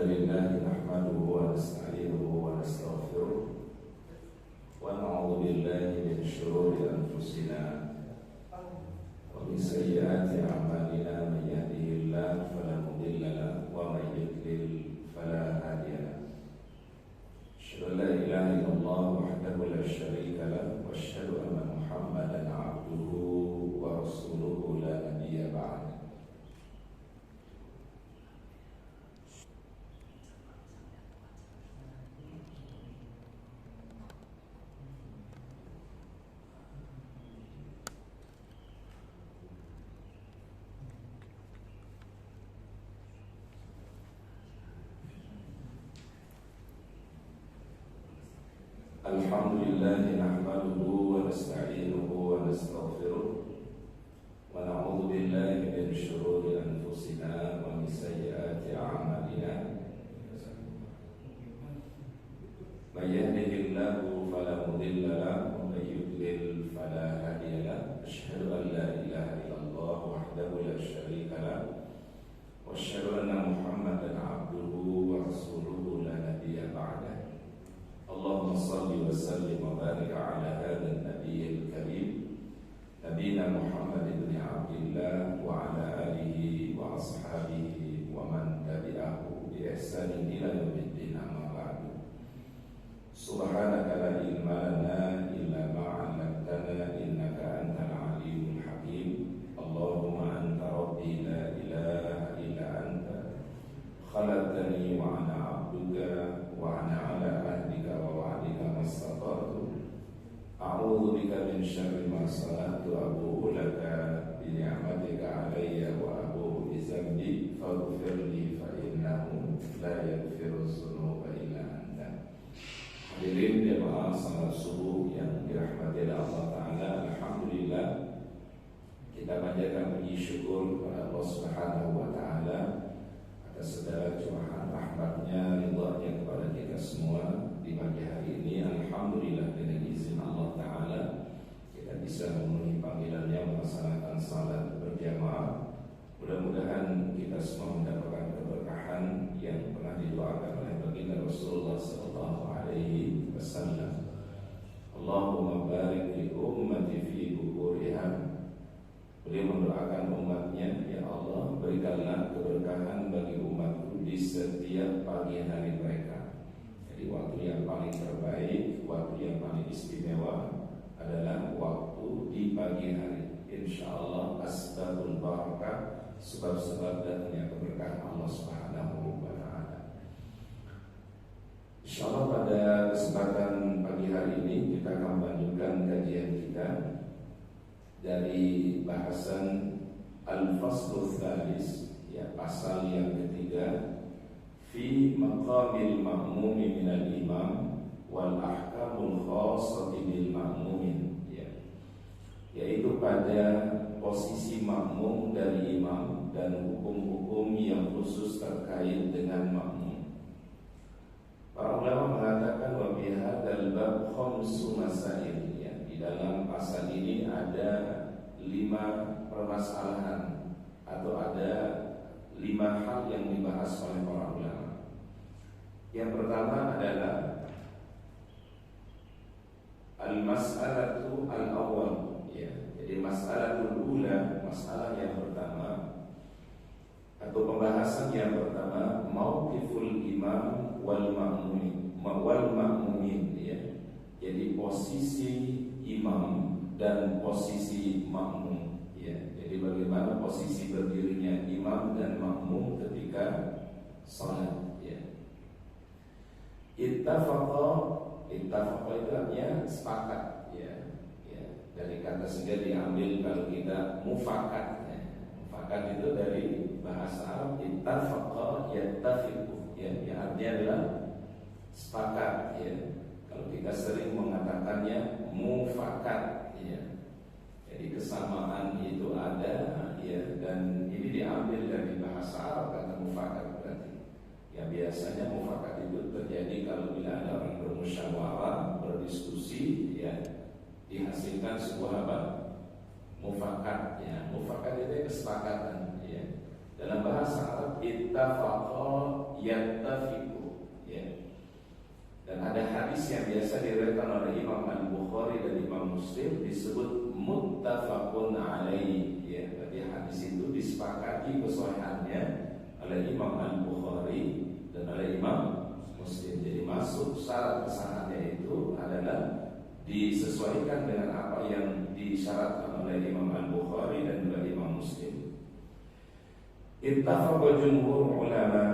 لله نحمده ونستعينه ونستغفره ونعوذ بالله من شرور أنفسنا ومن سيئات أعمالنا من يهده الله فلا مضل له ومن يضلل فلا هادي له أشهد أن لا إله إلا الله وحده لا شريك له وأشهد أن محمدا عبده ورسوله لا نبي بعده. Alhamdulillah nahmaduhu wa nasta'inuhu wa nastaghfiruh wa na'udzu billahi min shururi anfusina wa min sayyiati a'malina. May yahdihillahu fala mudilla lahu wa may yudlil fala hadiya lahu. Asyhadu an la ilaha illallah wahdahu la syarika lahu wa asyhadu anna Muhammadan 'abduhu wa rasuluhu la nabiyya ba'dahu. Allahumma salli wa sallim wa barik ala hadha an-nabiy al-karim nabiyina Muhammad ibn Abdillah wa ala alihi wa ashabihi wa man tabi'ahu bi ihsanin ila yaumiddin, amma ba'du. Subhanaka la ilma lana illa ma 'allamtana innaka antal alimul hakim. Allahumma anta rabbi la ilaha illa anta khalaqtani wa ana 'abduka wa ana ala ahdika wa wa'dika mastata'tu. A'udzu bika min syarri ma sana'tu, abu'u laka bi ni'matika 'alayya wa abu'u bi dzambi faghfirli fa innahu la yaghfiru dzunuba illa anta. Hadirin jemaah salat subuh yang dirahmati Allah Ta'ala, alhamdulillah kita panjatkan puji syukur kepada Allah Subhanahu wa Ta'ala atas segala curahan rahmatnya, ridha-Nya kepada kita semua di pagi hari ini. Alhamdulillah dengan izin Allah Ta'ala kita bisa memenuhi panggilannya melaksanakan salat berjamaah. Mudah-mudahan kita semua mendapatkan keberkahan yang pernah didoakan oleh baginda Rasulullah sallallahu alaihi wasallam. Allahumma barik li ummati fi bukuriha. Beliau mendoakan umatnya, ya Allah berikanlah keberkahan bagi umatku di setiap pagi hari mereka. Jadi waktu yang paling terbaik, waktu yang paling istimewa adalah waktu di pagi hari. Insya Allah asbabul barakah, sebab-sebab datangnya keberkahan Allah Subhanahu wa Ta'ala. Insya Allah pada kesempatan pagi hari ini kita akan melanjutkan kajian kita dari bahasan Al-Faslu Tsalis, ya, pasal yang ketiga, fi maqamil ma'mumi minal imam wal ahkamul khassati bil ma'mumin, ya, yaitu pada posisi makmum dari imam dan hukum-hukum yang khusus terkait dengan makmum. Para ulama mengatakan wa bi hadzal bab khamsu masail, ya, di dalam pasal ini ada 5 permasalahan atau ada 5 hal yang dibahas oleh para ulama. Yang pertama adalah al-mas'alatu al-awwal, ya. Jadi mas'alatul ula, masalah yang pertama atau pembahasan yang pertama, mauqiful imam wal ma'mumin, ya. Jadi posisi imam dan posisi makmum, ya. Jadi bagaimana posisi berdirinya imam dan makmum ketika salat, ya. Ittafaqa itu artinya sepakat, ya. Dari kata sehingga diambil kalau kita mufakat, ya. Mufakat itu dari bahasa Arab ittafaqa yattafiqu, ya. Yang artinya adalah sepakat, ya. Kalau kita sering mengatakannya mufakat, ya. Jadi kesamaan itu ada, ya, dan ini diambil dari bahasa Arab kata mufakat berarti. Ya biasanya mufakat itu terjadi kalau bila ada orang bermusyawarah, berdiskusi, ya, dihasilkan sebuah apa? Mufakat, ya. Mufakat itu kesepakatan, ya. Dalam bahasa Arab ittafaqa yattafiqu, ya. Dan ada hadis yang biasa diriwayatkan oleh Imam Al-Bukhari dan Imam Muslim disebut muttafaqun alaihi, ya. Berarti hadis itu disepakati kesahihannya oleh Imam Al-Bukhari dan oleh Imam Muslim. Jadi masuk syarat kesahihannya itu adalah disesuaikan dengan apa yang disyaratkan oleh Imam Al-Bukhari dan juga Imam Muslim. Ittafaqa jumhur ulama,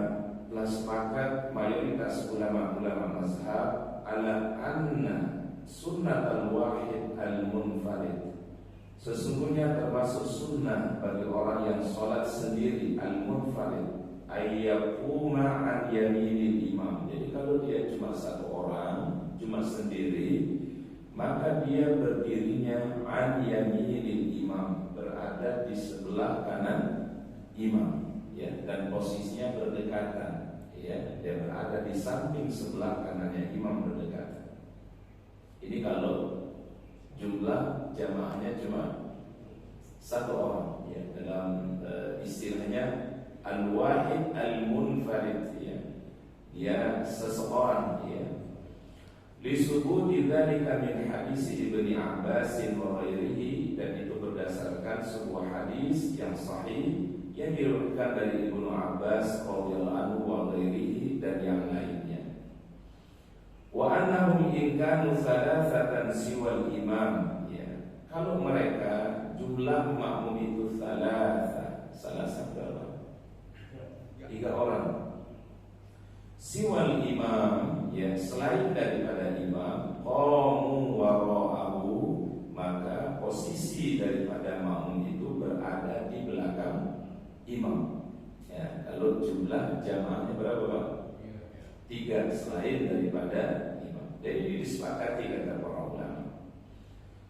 telah sepakat mayoritas ulama-ulama mazhab ala anna sunnat al-wahid al-munfarid, sesungguhnya termasuk sunnah bagi orang yang sholat sendiri al-munfarid ayyakuma an yaminil imam. Jadi kalau dia cuma satu orang, cuma sendiri, maka dia berdirinya an yaminil imam, berada di sebelah kanan imam, ya, dan posisinya berdekatan, ya, dia berada di samping sebelah kanannya imam berdekatan. Ini kalau jumlah jamaahnya cuma satu orang, ya, dalam istilahnya al-wahid al-munfarid, ya, dia seseorang, ya. Lisubudi dzalika min hadis Ibnu Abbas wa ghairihi, dan itu berdasarkan sebuah hadis yang sahih yang diriwayatkan dari Ibnu Abbas radhiyallahu anhu wa ghairihi dan yang lainnya. Wa annahum in kanu thalathatan siwal imam, ya, kalau mereka jumlah makmum itu salah berapa? 3 orang. Siwal imam, ya, selain daripada imam, qamu wara'ahu, maka posisi daripada makmum itu berada di belakang imam, ya. Kalau jumlah jamaahnya berapa, Pak? 3 selain daripada imam. Jadi ini disepakati kata para ulama.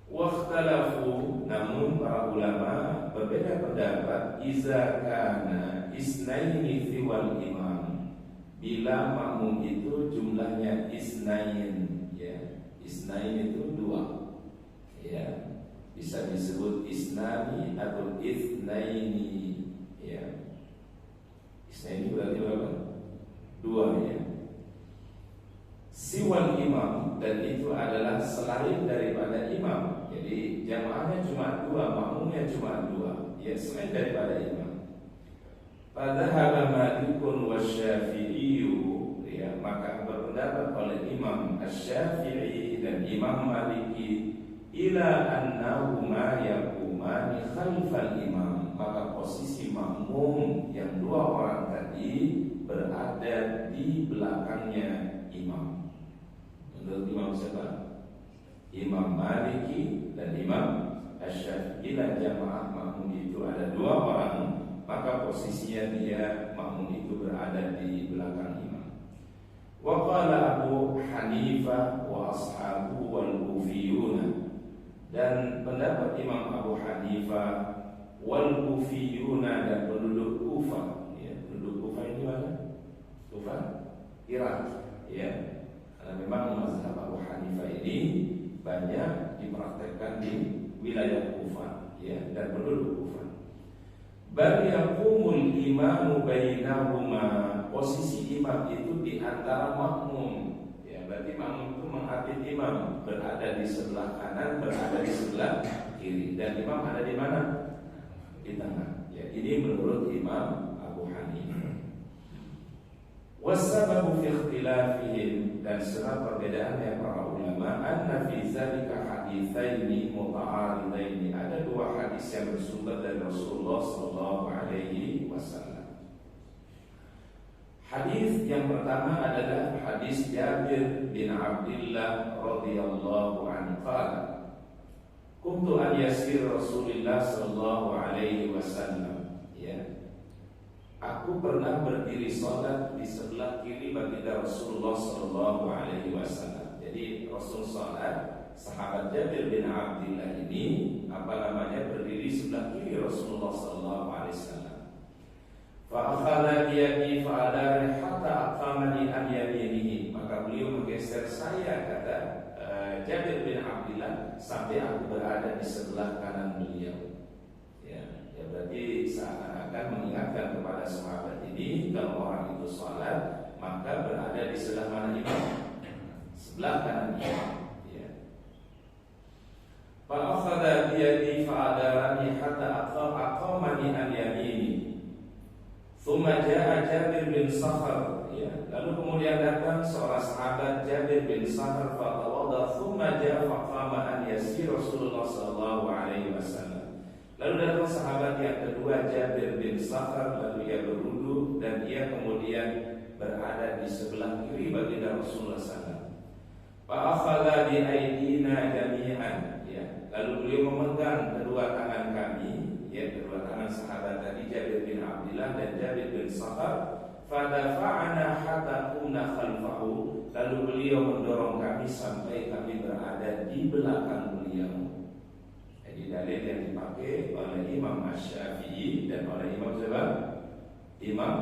Wakhtalafu, namun para ulama berbeda pendapat iza kana isnaini fiwal imam, bila makmum itu jumlahnya isnain, ya. Isnain itu 2, ya. Bisa disebut isnani atau itsnaini, ya. Isnaini berarti berapa? 2, ya. Siwal imam, dan itu adalah selain daripada imam. Jadi jamaahnya cuma 2, makmumnya cuma 2, ya, selain daripada imam. Padahal Malikun wasyafi'iyu, ya, maka berpendapat oleh Imam Asy-Syafi'i dan Imam Maliki ila annahuma yaqumani khalfal imam, maka posisi makmum yang 2 orang tadi berada di belakangnya imam. Menurut Imam siapa? Imam Maliki dan Imam Asy-Syafi'i. Bila jamaah makmum itu ada 2 orang, maka posisinya dia makmum itu berada di belakang imam. Wa qala Abu Hanifah wa ashabu wal kufiyuna, dan pendapat Imam Abu Hanifah wal kufiyuna, dan penduduk Kufah, ya. Penduduk Kufah ini mana? Kufah, Irak, ya. Karena memang mazhab Abu Hanifah ini banyak dipraktekkan di wilayah Kufah, ya, dan penduduk Kufah. Bal yaqumul imamu bainahuma, posisi imam itu di antara makmum, ya. Berarti makmum itu menghadap imam, berada di sebelah kanan, berada di sebelah kiri, dan imam ada di mana? Di tengah, ya. Ini menurut Imam Abu Hanifah. Wasababu fi ikhtilafihim, dan sebab perbedaannya para ulama, anna fi zalika haditsaini muta'aridaini, ada 2 hadis yang bersumber dari Rasulullah sallallahu alaihi wasallam. Hadis yang pertama adalah hadis Jabir bin Abdullah radhiyallahu anhu qala kuntu an yasir Rasulullah sallallahu alaihi wasallam, ya. Aku pernah berdiri salat di sebelah kiri baginda Rasulullah sallallahu alaihi wasallam. Jadi Rasul salat, sahabat Jabir bin Abdullah ini berdiri sebelah kiri Rasulullah sallallahu alaihi wasallam. Fa akhadha bi yadi fa adara hatta aqamani an yaminihi, maka beliau menggeser saya, kata Jabir bin Abdullah, sampai aku berada di sebelah kanan beliau. Ya berarti seakan-akan mengingatkan kepada sahabat ini ini kalau orang itu sholat maka berada di sebelah mana imam? Sebelah kanan imam. Fa'akhadha biyadi fa'adarani hatta aqamani an yamini. Thumma ja'a Jabir bin Sakhar, lalu kemudian datang seorang sahabat Jabir bin Sakhar fatawadda thumma ja'a faqama an yasir Rasulullah sallallahu alaihi wasallam. Lalu datang sahabat yang kedua Jabir bin Sakhar, lalu ia berwudu dan ia kemudian berada di sebelah kiri baginda Rasulullah sallallahu. Fa'akhadha bi aydina jami'an, lalu beliau memegang kedua tangan kami, kedua tangan sahabat tadi Jabir bin Abdullah dan Jabir bin Sakhar. Fadafa'ana hatta kunna khalfahu, lalu beliau mendorong kami sampai kami berada di belakang beliau. Jadi dalil yang dipakai oleh Imam Asy-Syafi'i dan oleh Imam siapa? Imam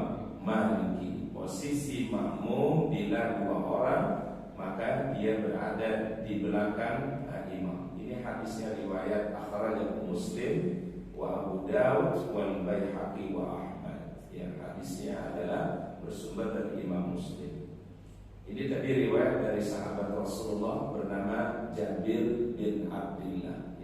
Maliki. Posisi makmum bila dua orang maka dia berada di belakang imam. Ini hadisnya riwayat akhrajahu Muslim wa Abu Dawud wal Baihaqi wa Ahmad. Yang hadisnya adalah bersumber dari Imam Muslim. Ini tadi riwayat dari sahabat Rasulullah bernama Jabir bin Abdullah.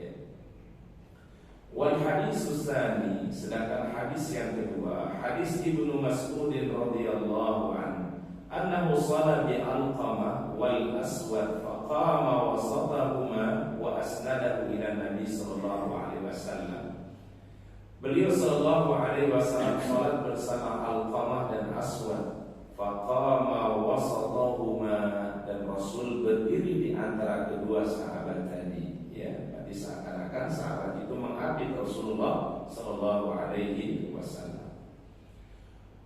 Wal hadis tsani, sedangkan hadis yang kedua, hadis Ibnu Mas'ud radhiyallahu anhu, annahu shalla bi Alqamah wal Aswad faqama wasatahuma wa asnadahu ila Nabi sallallahu alaihi wasallam. Beliau sallallahu alaihi wasallam salat bersama Alqamah dan Aswad, faqama wasatahuma, dan Rasul berdiri di antara kedua sahabat tadi. Berarti seakan-akan sahabat itu mengabdi Rasulullah sallallahu alaihi wasallam.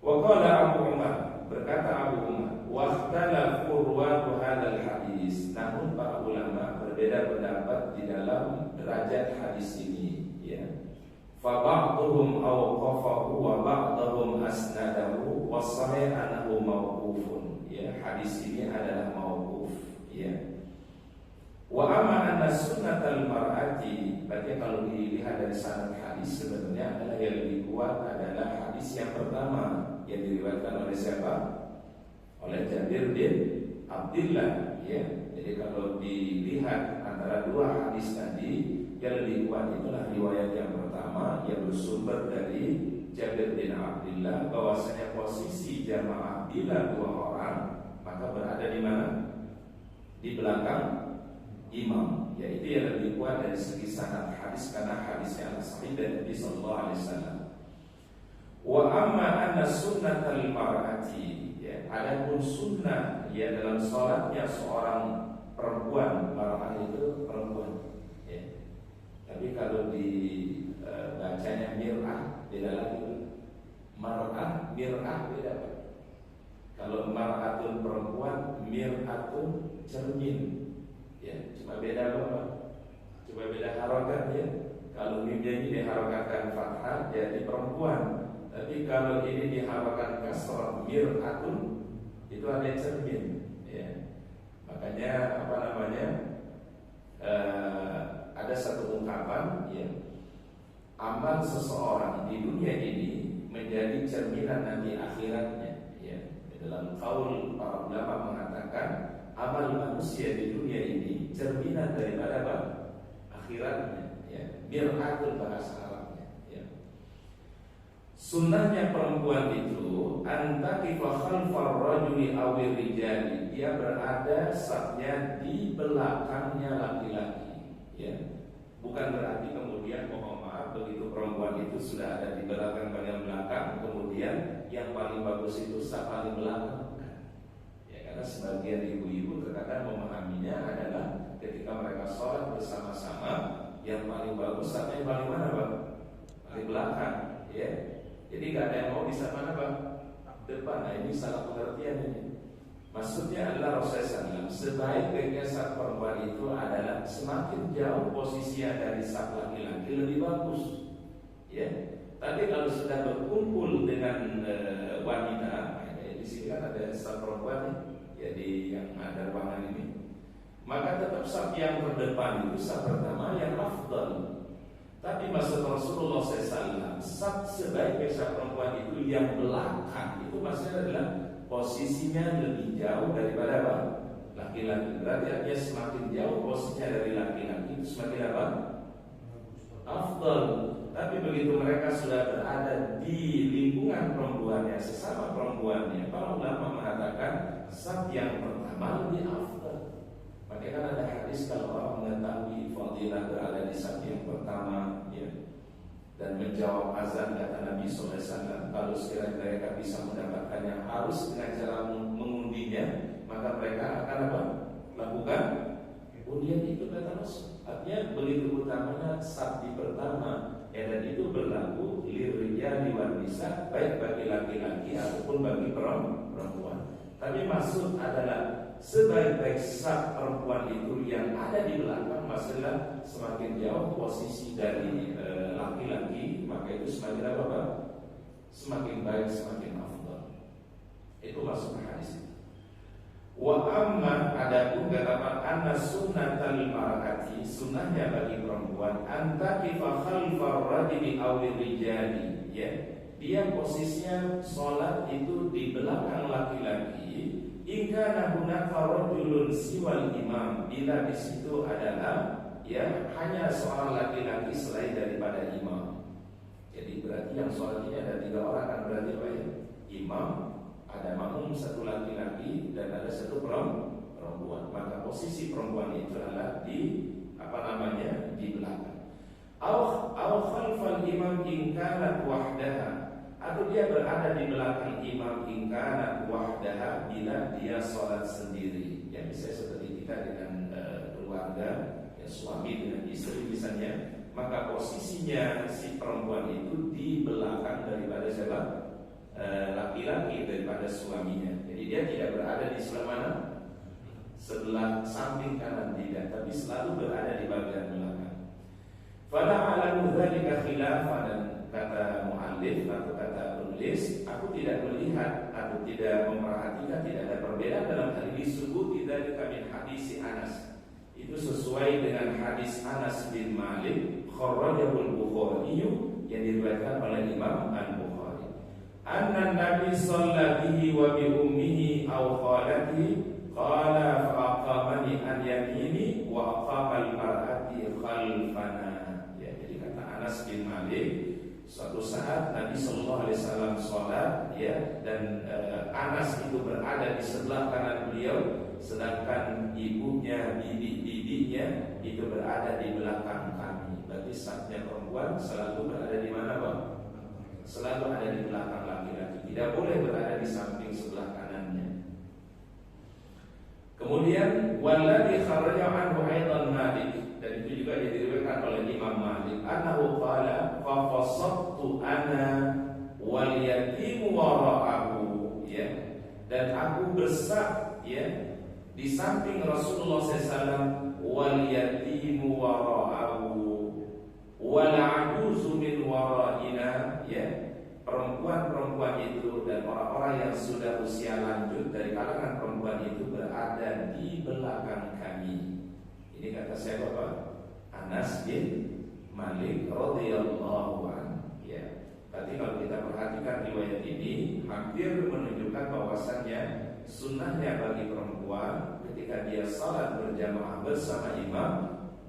Wa qala Abu Umar, berkata Abu Umar, waqtalafu ruwatu hadzal hadis, namun para ulama berbeda pendapat di dalam derajat hadis ini, fa ba'dhum awqafahu wa ba'dhum asnadahu wa sahih annahu mauqufun. Hadis ini adalah mauquf. Wa amma anna sunnatal mar'ati, berarti kalau dilihat dari sanad hadis sebenarnya adalah yang lebih kuat adalah hadis yang pertama yang diriwayatkan oleh siapa? Oleh Jabir bin Abdullah. Jadi kalau dilihat antara dua hadis tadi, yang lebih kuat itulah riwayat yang pertama yang bersumber dari Jabir bin Abdullah, bahwasanya posisi jamaah bila dua orang maka berada di mana? Di belakang imam. Itu yang lebih kuat dari segi sanad hadis karena hadisnya adalah sahih dari Nabi sallallahu alaihi wasallam. Wa amma anna sunnatal mar'ati, adapun sunnah dalam salatnya seorang perempuan, mar'ah itu perempuan. Tapi kalau dibacanya mir'ah beda lagi. Mar'ah, mir'ah beda. Kalau mar'atun perempuan, mir'atun cermin. Cuma beda apa? Cuma beda harokat. Kalau mimnya ini diharokatkan fathah jadi perempuan, tapi kalau ini diharokatkan kasrah mir'atun, itu ada cermin. Makanya apa namanya? Ada satu ungkapan, amal seseorang di dunia ini menjadi cerminan nanti akhiratnya. Dalam qaul para ulama mengatakan amal manusia di dunia ini cerminan daripada apa? Akhiratnya. Mir'atul bahasa Arabnya. Sunnahnya perempuan itu antaqifa khalfar rajuli awir rijali, dia berada safnya di belakangnya laki-laki. Bukan berarti kemudian mohon maaf begitu perempuan itu sudah ada di belakang bagian belakang, kemudian yang paling bagus itu saf paling belakang. Karena sebagian ibu-ibu terkadang memahaminya adalah ketika mereka sholat bersama-sama, yang paling bagus safnya yang paling mana, Pak? Paling belakang. Jadi gak ada yang mau di saf mana, Pak? Depan. Nah, ini salah pengertian ini. Maksudnya adalah Rasulullah SAW, sebaik-baiknya saf perempuan itu adalah semakin jauh posisinya dari saf laki-laki lebih bagus. Tapi kalau sudah berkumpul dengan wanita, di sini kan ada saf perempuan, jadi yang ada ruangan ini, maka tetap saf yang terdepan itu saf pertama yang afdal. Tapi maksud Rasulullah SAW, saf sebaik saf perempuan itu yang belakang, itu maksudnya adalah posisinya lebih jauh daripada apa? Laki-laki. Berarti artinya semakin jauh posisinya dari laki-laki itu semakin apa? Afdal. Tapi begitu mereka sudah berada di lingkungan perempuannya, sesama perempuannya, para ulama mengatakan saf yang pertama lebih afdal. Makanya kan ada hadis kalau orang mengetahui fadilah berada di saf yang pertama, ya, dan menjawab azan, kata Nabi SAW, kalau sekiranya mereka bisa mendapatkannya harus dengan cara mengundinya, maka mereka akan apa? Lakukan undian itu, kata Rasul. Artinya begitu utamanya saf di pertama, ya, dan itu berlaku lirijali wan nisa, baik bagi laki-laki ataupun bagi perempuan. Tapi maksud adalah sebaik-baik saf perempuan itu yang ada di belakang, maksudnya semakin jauh posisi dari laki-laki, maka itu semakin apa? Semakin baik, semakin afdal. Itu masuk hadis itu. Wa amma adapun katakan anna sunnatal mar'ati, sunnahnya bagi perempuan antaqifa khalfar rajuli aw rijali, ya, dia posisinya sholat itu di belakang laki-laki. Ingkana hunaka rajulun siwal imam, bila di situ adalah, ya, hanya seorang laki-laki selain daripada imam. Jadi berarti yang sholat ini ada 3 orang kan, berarti apa ya? Imam, ada makmum 1 laki-laki dan ada 1 perempuan. Maka posisi perempuan itu adalah di di belakang. Au khalfal imam ingkana wahdaha, atau dia berada di belakang imam ingkana wahdaha, bila dia sholat sendiri. Ya, misalnya seperti kita dengan keluarga, ya, suami dengan istri misalnya, maka posisinya si perempuan itu di belakang daripada siapa? Laki-laki, daripada suaminya. Jadi dia tidak berada di sebelah mana? Sebelah samping kanan, tidak, tapi selalu berada di bagian belakang. Fala alamu dzalika khilafan, dan kata muallif atau kata penulis, aku tidak melihat atau tidak memperhatikan, tidak ada perbedaan dalam hal ini. Subuh tidak min hadis Anas, itu sesuai dengan hadis Anas bin Malik kharrajahul Bukhari, yang diriwayatkan oleh Imam Al-Bukhari. Anna Nabi sallallahu bihi wa bi ummihi aw khalatihi qala fa aqamani an yamini wa aqama al-mar'ati khalfana. Ya, jadi kata Anas bin Malik, suatu saat Nabi sallallahu alaihi wasallam salat, ya, dan Anas itu berada di sebelah kanan beliau, sedangkan ibunya, bibi-bibinya itu berada di belakang kami. Berarti safnya perempuan selalu berada di mana, Pak? Selalu ada di belakang laki-laki, tidak boleh berada di samping sebelah kanannya. Kemudian walladzi kharaja anhu aidan Malik, dan itu juga diriwayatkan oleh Imam Malik, annahu qala fa fasattu ana wal yatim wara'ahu, ya, dan aku bersaf, ya, di samping Rasulullah SAW, wal yatim wara'ahu wal ajuzu min wara'ina, ya, perempuan-perempuan itu dan orang-orang yang sudah usia lanjut dari kalangan perempuan itu berada di belakang kami. Ini kata siapa, Pak? Anas bin Malik radhiyallahu anhu, ya. Berarti kalau kita perhatikan riwayat ini hampir menunjukkan bahwasannya sunnahnya bagi perempuan ketika dia salat berjamaah bersama imam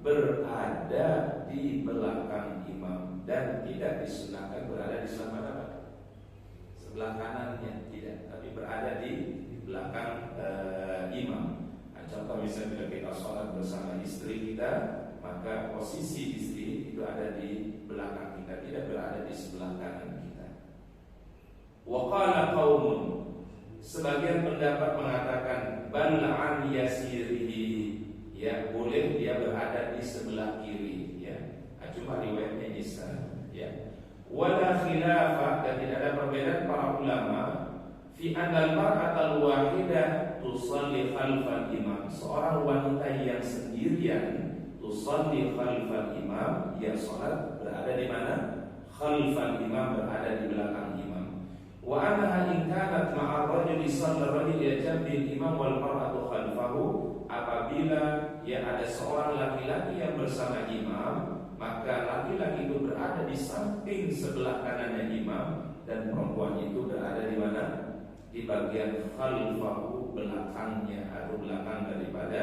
berada di belakang imam, dan tidak disunahkan berada di sebelah mana, Pak? Sebelah kanannya, tidak, tapi berada di belakang imam. Nah, contoh misalnya bila kita sholat bersama istri kita, maka posisi istri itu ada di belakang kita, tidak berada di sebelah kanan kita. Wa qala qaumun, sebagian pendapat mengatakan bal'an yasirihi, ya, boleh dia berada di sebelah kiri, ya. Cuma riwayatnya Isa, ya. Wala khilafah, dan tidak ada perbedaan para ulama fi anal mar'atal wahidah tusalli khalfal imam, seorang wanita yang sendirian tusalli khalfal imam, yang salat berada di mana? Khalfal imam, berada di belakang imam. Wa annaha in kanat ma'a rajuli shalla rajul yajambil imam wal mar'atu khalfahu, apabila ya ada seorang laki-laki yang bersama imam maka laki-laki itu berada di samping sebelah kanannya imam dan perempuan itu berada di mana? Di bagian khalfahu, belakangnya atau belakang daripada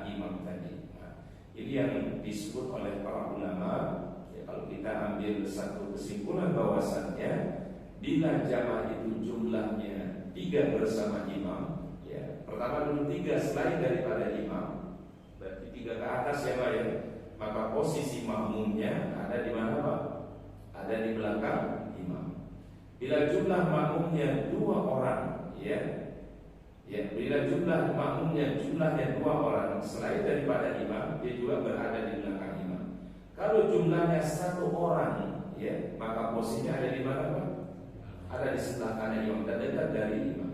imam tadi. Nah, ini yang disebut oleh para ulama. Ya, kalau kita ambil satu kesimpulan bahwasannya bila jamaah itu jumlahnya 3 bersama imam, ya, pertama dulu 3 selain daripada imam, berarti 3 ke atas ya Pak ya. Maka posisi makmumnya ada di mana Pak? Ada di belakang imam. Bila jumlah makmumnya 2 orang, ya, bila jumlah makmumnya jumlahnya 2 orang selain daripada imam, dia juga berada di belakang imam. Kalau jumlahnya 1 orang, ya, maka posisinya ada di mana Pak? Ada di sebelah kanan imam dan dekat dari imam.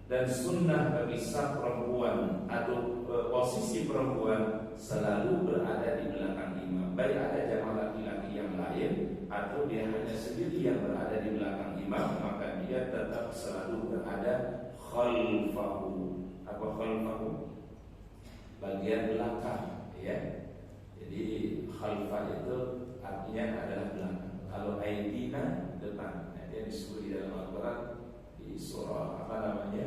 Dan sunnah bagi saf perempuan atau posisi perempuan selalu berada di belakang imam. Baik ada jamaah laki-laki yang lain atau dia hanya sendiri yang berada di belakang imam, maka dia tetap selalu berada khalfahu. Apa khalfahu? Bagian belakang, ya. Jadi khalfah itu artinya adalah belakang. Kalau aidina depan. Nah, dia disebut di dalam Al-Quran di surah apa namanya?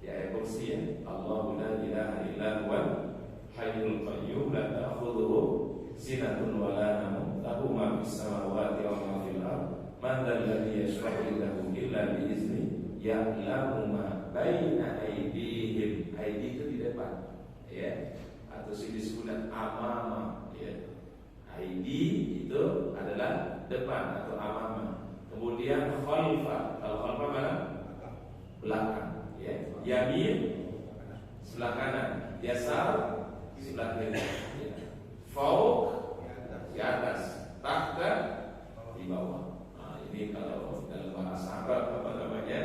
Di ayat kursi ya. Allahu la ilaha illa huwal hayyul qayyum la ta'khudhuhu sinatun wa la nawm lahu ma fis samawati wa ma fil ardh man dzal ladzi yashfa'u indahu illa bi izni ya'lamu ma baina aydihim. Aidi itu di depan ya, atau disebut amama ya. Aidi itu adalah depan atau amama. Kemudian khalfa, kalau khalfa mana? Belakang ya. Yamin sebelah kanan, yasar sebelah kiri ya. Fauq di atas, tahta di bawah. Nah, ini kalau dalam bahasa Arab apa namanya?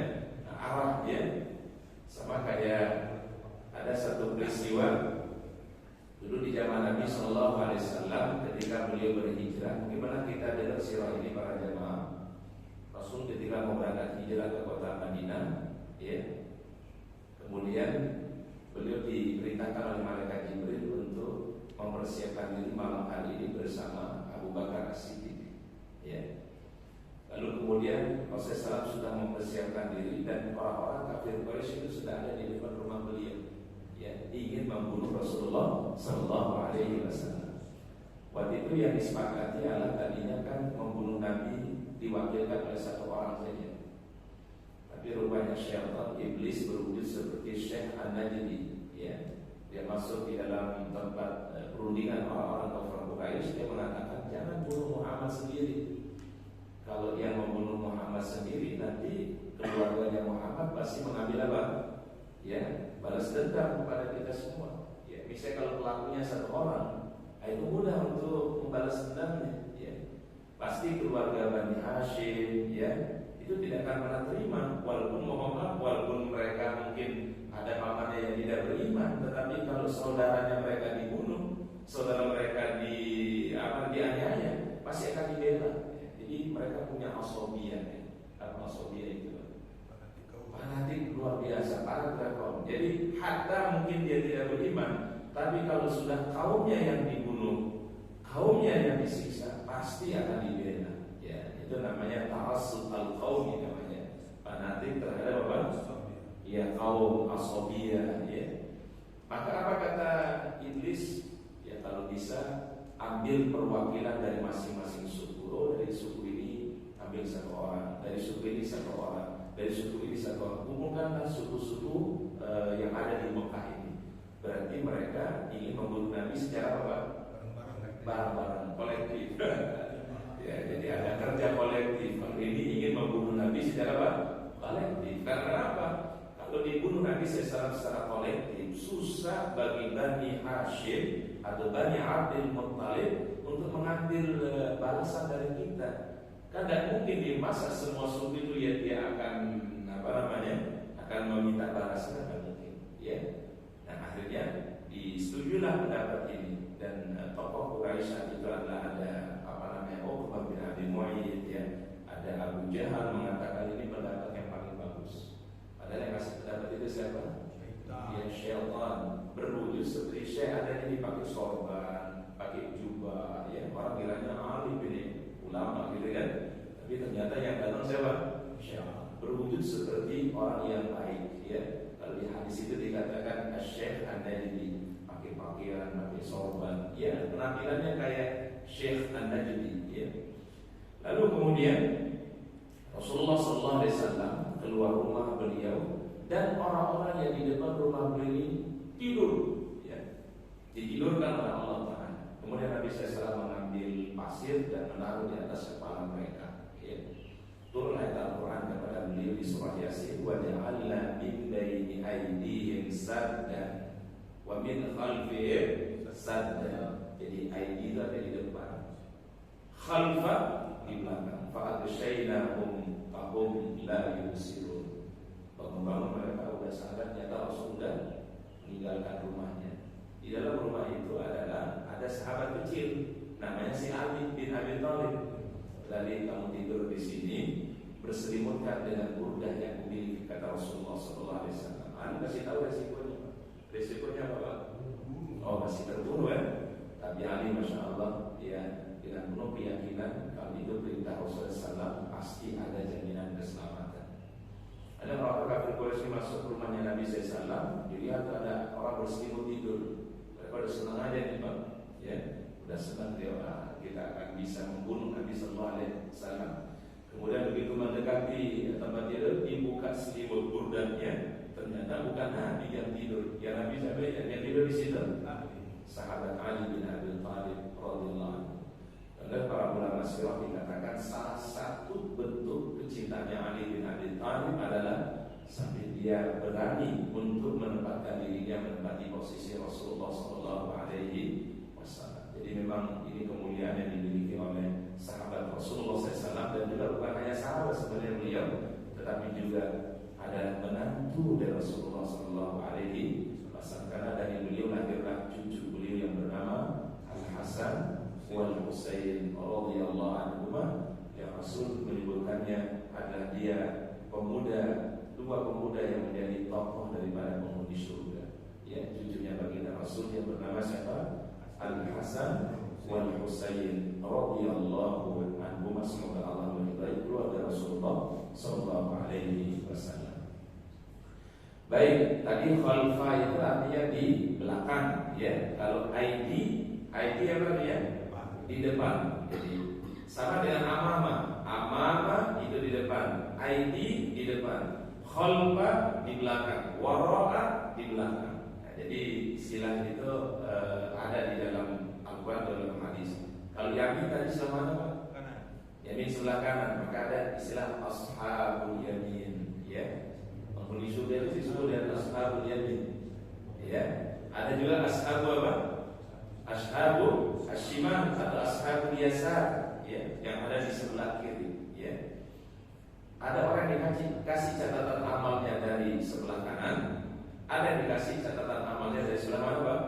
Arah ya. Sama kayak ada satu peristiwa dulu di zaman Nabi Shallallahu Alaihi Wasallam ketika beliau berhijrah. Gimana kita dengar sirah ini para jemaah? Rasul ketika mau berangkat hijrah ke kota Madinah, ya, kemudian beliau diperintahkan oleh malaikat Jibril untuk mempersiapkan diri malam hari ini bersama Abu Bakar As-Siddiq. Ya. Lalu kemudian Rasulullah SAW sudah mempersiapkan diri dan orang-orang kafir Quraisy itu sudah ada di depan rumah beliau. Ya, ingin membunuh Rasulullah Sallallahu Alaihi Wasallam. Waktu itu yang disepakati adalah tadinya kan membunuh Nabi diwakilkan oleh 1 orang saja. Tapi rupanya syaitan iblis berwujud seperti Syekh An-Najdi. Ya, dia masuk di dalam tempat perundingan orang-orang kafir Quraisy. Dia mengatakan jangan bunuh Muhammad sendiri. Kalau dia membunuh Muhammad sendiri, nanti keluarganya Muhammad pasti mengambil apa? Ya, balas dendam kepada kita semua. Ya, misalnya kalau pelakunya 1 orang, itu mudah untuk membalas dendamnya. Ya, pasti keluarga Bani Hashim, ya, itu tidak akan pernah terima. Walaupun mohon maaf, walaupun mereka mungkin ada pamannya yang tidak beriman, tetapi kalau saudaranya mereka dibunuh, saudara mereka dianiaya, pasti akan dibela. Ya, jadi mereka punya asobiyah, ya. Apa asobiyah itu? Fanatik luar biasa, para kaum. Jadi hatta mungkin dia tidak beriman, tapi kalau sudah kaumnya yang dibunuh, kaumnya yang disiksa, pasti akan dibela. Ya, itu namanya ta'assub al-qaumi namanya. Fanatik terhadap apa? Ya, kaum asobiyah. Ya. Maka apa kata iblis? Ya, kalau bisa ambil perwakilan dari masing-masing suku. Oh, dari suku ini ambil 1 orang, dari suku ini 1 orang, dari suku ini 1 orang. Kumpulkanlah suku-suku yang ada di Mekah ini. Berarti mereka ingin membunuh Nabi secara apa? Bareng-bareng, kolektif. Ya, jadi ada kerja kolektif. Kalau ini ingin membunuh Nabi secara apa? Kolektif. Karena apa? Kalau dibunuh Nabi secara kolektif, susah bagi Bani Hashim atau Bani Abdul Muttalib untuk mengambil balasan dari kita. Kan tidak mungkin di masa semua suku itu ya dia akan akan meminta balasan, kan mungkin. Ya. Nah, akhirnya disetujulah pendapat ini dan tokoh Quraisy itu adalah ada Uqbah bin Abi Mu'ayyid, ya, ada Abu Jahal mengatakan ini pendapat yang paling bagus. Padahal yang kasih pendapat itu siapa? Ya, syaitan berwujud seperti syekh, ada yang pakai sorban, pakai jubah, ya, orang kiranya alim ini, ulama gitu kan. Tapi ternyata yang datang siapa? Syekh. Berwujud seperti orang yang baik, ya. Kalau di hadis itu dikatakan Syekh An-Najdi, pakai pakaian, pakai sorban, ya, penampilannya kayak Syekh An-Najdi, ya. Lalu kemudian Rasulullah SAW keluar rumah beliau dan orang-orang yang di depan rumah beliau ini tidur, ya, ditidurkan oleh Allah Taala. Kemudian Nabi SAW mengambil pasir dan menaruh di atas kepala mereka, ya. Turun ayat Al-Quran kepada beliau di surah Yasin, wa ja'alna min baini aydihim saddan wa min khalfihim saddan. Jadi aidi itu ada di depan, khalfa di belakang, fa'aghshaynahum fahum la yubsirun. Bangun-bangun mereka sudah sadar nyata Rasul sudah meninggalkan rumahnya. Di dalam rumah itu ada sahabat kecil namanya si Ali bin Abi Thalib. Tadi kamu tidur di sini berselimutkan dengan burdah yang kumiliki, kata Rasulullah SAW. Anda kasih tahu resikonya. Resikonya apa, Pak? Oh, masih terbunuh, ya. Tapi Ali, masya Allah, dia dengan penuh keyakinan kalau itu perintah Rasulullah SAW pasti ada jaminan keselamatan. Ada orang kafir Quraisy masuk ke rumahnya Nabi SAW, dilihat ada orang berselimut tidur. Mereka udah senang aja nih, Pak, ya. Udah senang dia, kita akan bisa membunuh Nabi SAW. Kemudian begitu mendekati tempat tidur, dibuka selimut burdahnya, ternyata bukan Nabi yang tidur. Ya Nabi siapa yang tidur di situ? Sahabat Ali bin Abi Thalib radhiyallahu anhu. Dan para ulama sirah dikatakan salah satu bentuk kecintaannya Ali bin Abi Thalib adalah sampai dia berani untuk menempatkan dirinya menempati posisi Rasulullah SAW. Jadi memang ini kemuliaan yang dimiliki oleh sahabat Rasulullah SAW, dan juga bukan hanya sahabat sebenarnya beliau, tetapi juga ada menantu dari Rasulullah SAW, karena dari beliau lahirlah cucu beliau yang bernama Al-Hasan wal Husain radhiyallahu anhuma, yang Rasul menyebutkannya adalah dia dua pemuda yang menjadi tokoh daripada penghuni surga. Ya, cucunya baginda Rasul yang bernama siapa? Al-Hasan wal Husain radhiyallahu anhuma. Semoga Allah meridai keluarga Rasulullah sallallahu alaihi wasallam. Baik, tadi khalfa itu artinya di belakang, ya. Kalau ID apa dia? Di depan. Jadi sama dengan amama itu di depan, ID di depan, khalfa di belakang, wara'a di belakang. Jadi istilah itu ada di dalam Al-Quran, dalam hadis. Kalau yamin tadi sebelah mana, Pak? Kanan. Yamin sebelah kanan, maka ada istilah ashabul yamin, ya. Penghuni surga itu disebut dengan ashabul yamin, ya. Ada juga ashabu apa? Ashabu ashimal atau ashabul yasar, ya, yang ada di sebelah kiri, ya. Ada orang yang dikasih catatan amalnya dari sebelah kanan, ada yang dikasih catatan amalnya dari sebelah mana, Pak?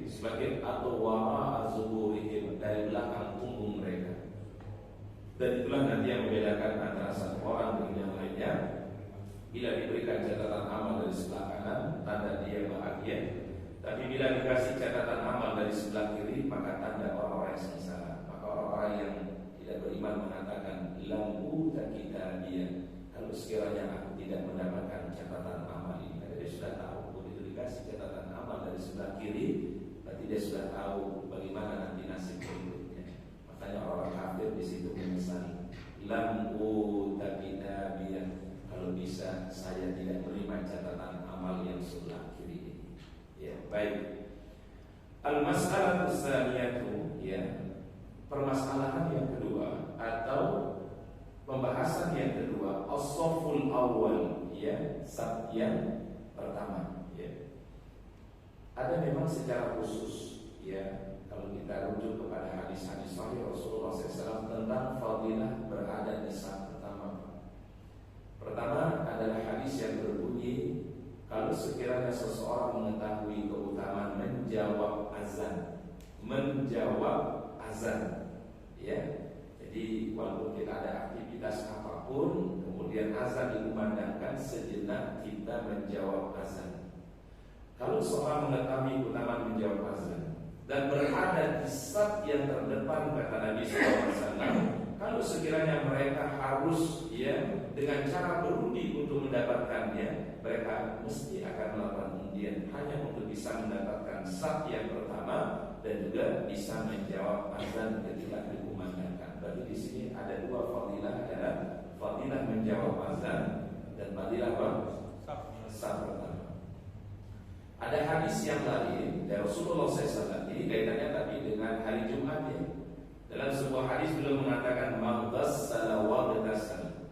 Sebagian atau wara az-zuhurihim, dari belakang punggung mereka. Dan itulah nanti yang membedakan antara satu orang dengan yang lainnya. Bila diberikan catatan amal dari sebelah kanan, tanda dia bahagia. Tapi bila dikasih catatan amal dari sebelah kiri, maka tanda orang-orang yang sengsara. Maka orang-orang yang tidak beriman mengatakan, lampu tak kita dia. Kalau sekiranya aku tidak mendapatkan catatan amal ini, karena dia sudah tahu. Dikasih catatan amal dari sebelah kiri, berarti dia sudah tahu bagaimana nanti nasib berikutnya. Makanya orang kafir di situ menyesali, lam utabidabiyah, kalau bisa saya tidak menerima catatan amal yang sebelah kiri ini. Ya, baik. Al-mas'alatu tsaniyatu, ya. Permasalahan yang kedua atau pembahasan yang kedua, as-safful awwal, ya, saf yang pertama, ya. Ada memang secara khusus, ya, kalau kita rujuk kepada hadis-hadis sahih Rasulullah SAW tentang fadilah berada di saf pertama. Pertama adalah hadis yang berbunyi, kalau sekiranya seseorang mengetahui keutamaan menjawab azan, ya. Jadi walaupun kita ada aktivitas apapun, kemudian azan dikumandangkan, sejenak kita menjawab azan. Kalau seorang mengetahui keutamaan menjawab azan, dan berada di saf yang terdepan, kata Nabi SAW. Kalau sekiranya mereka harus dengan cara berundi untuk mendapatkannya, mereka mesti akan melakukan undian hanya untuk bisa mendapatkan saf yang pertama dan juga bisa menjawab azan ketika dikumandangkan. Berarti di sini ada dua fadilah, adalah fadilah menjawab azan dan fadilah apa? Saf pertama. Ada hadis yang lain dari Rasulullah SAW, kaitannya tapi dengan hari Jumat ya. Dalam sebuah hadis beliau mengatakan man ghassala wa ghassala,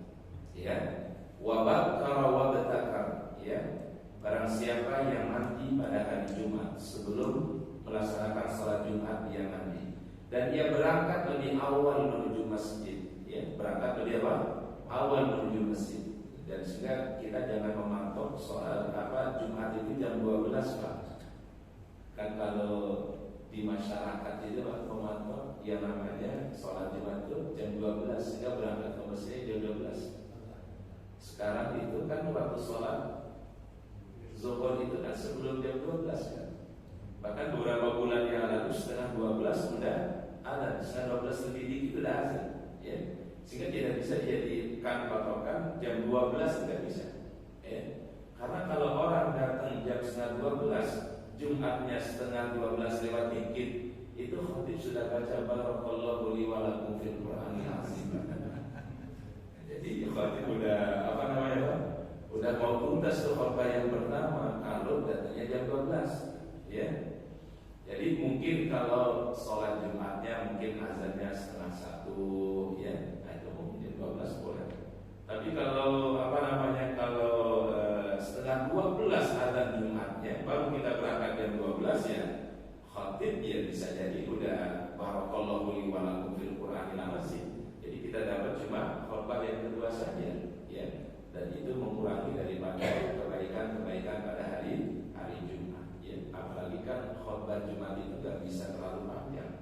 ya, wa bakkara wa batakar, ya. Barang siapa yang mandi pada hari Jumat sebelum melaksanakan salat Jumat, dia mandi dan dia berangkat lebih awal menuju masjid, ya, berangkat lebih awal menuju masjid. Dan sehingga kita jangan mematok soal Jumat itu jam 12 Pak. Kan kalau di masyarakat itu Pak mematok yang namanya sholat Jumat itu jam 12 sehingga berangkat ke masjid jam 12. Sekarang itu kan waktu sholat zuhur itu kan sebelum jam 12 kan. Bahkan beberapa bulan yang lalu setengah 12 sudah ada, setengah 12 lebih dikit sudah azan, ya. Sehingga tidak bisa dijadikan patokan jam 12 tidak bisa, ya. Karena kalau orang datang jam setengah 12, Jumatnya setengah 12 lewat dikit, itu khatib sudah baca barakallahu li wa lakum fil Qur'anil azim. Jadi khatib udah udah mau tuntas tuh khutbah yang pertama kalau datangnya jam 12, ya. Jadi mungkin kalau sholat Jumatnya mungkin azannya setengah 1, ya. Nah, itu mungkin jam 12 boleh. Tapi kalau kalau setengah 12 azan Jumatnya baru kita berangkat jam 12, ya, khatib dia bisa jadi udah barakallahu li wa lakum fil Qur'anil azim. Jadi kita dapat cuma khutbah yang kedua saja, ya. Dan itu mengurangi daripada kebaikan-kebaikan pada hari Jumat, ya. Apalagi kan khutbah Jumat itu gak bisa terlalu panjang.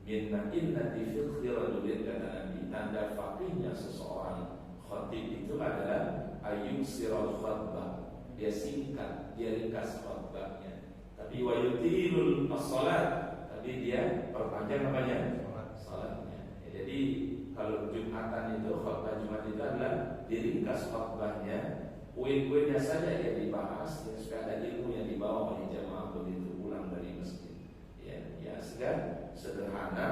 Minna innati fiqhi rajulin, kata Nabi, tanda faqihnya seseorang khatib itu adalah ayyuk siral khutbah, dia singkat, dia ringkas khutbahnya. Tapi wa yutilul as-salat, tapi dia perpanjang salatnya. Jadi kalau Jumatan itu, khutbah Jumat itu adalah diringkas khutbahnya, poin-poinnya saja yang dibahas, ya, supaya ada ilmu yang dibawa oleh jamaah begitu pulang dari masjid. Ya, sehingga sederhana,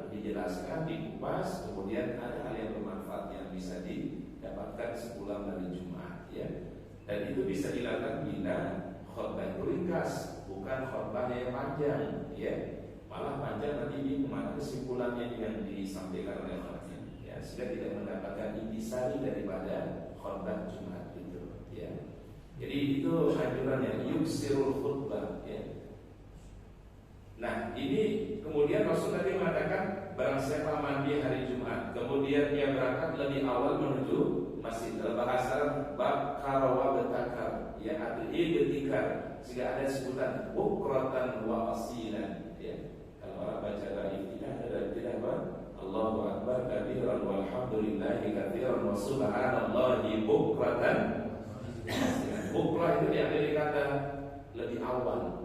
dijelaskan, dikupas, kemudian ada hal yang bermanfaat yang bisa didapatkan sepulang dari Jumat, ya. Dan itu bisa dilakukan bila khutbah itu ringkas, bukan khutbah yang panjang, ya. Malah panjang nanti di mana kesimpulannya yang disampaikan oleh khatib, ya, sehingga tidak mendapatkan intisari daripada khutbah Jumat itu, ya. Jadi itu anjurannya yuksirul khutbah, ya. Nah, ini kemudian Rasul tadi mengatakan barang siapa mandi hari Jumat, kemudian dia berangkat lebih awal menuju masjid. Dalam bahasa bakkara wa batakar, ya, adhi betikar, sehingga ada sebutan bukratan wa asilan, ya. Kalau orang baca tidak apa? Allahu akbar kabiran walhamdulillahi katsiran wa subhanallahi bukratan. Bukrah itu diambil kata lebih awal.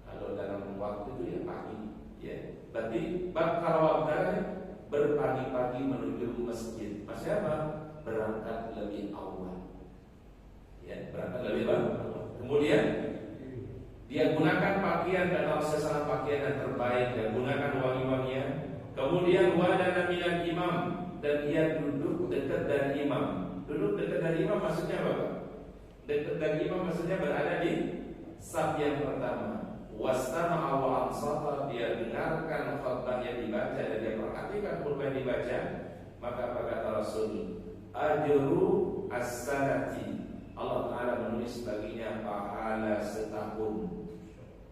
Kalau dalam waktu itu ya pagi, ya. Berarti bakkara wa batakar berpagi-pagi menuju masjid. Maksudnya apa? Berangkat lebih awal, ya, berangkat lebih awal. Kemudian dia gunakan pakaian dan aksesoris pakaian yang terbaik dan gunakan wangi-wangian. Kemudian wadana minal imam, dan dia duduk dekat dari imam. Duduk dekat dari imam maksudnya apa? Dekat dari imam maksudnya berada di saf yang pertama. Wastama'a wa ansata, dia dengarkan khutbah yang dibaca dan dia perhatikan khutbah yang dibaca. Maka apa kata Rasul? Ajru as-sanati, Allah Ta'ala menulis baginya pahala setahun,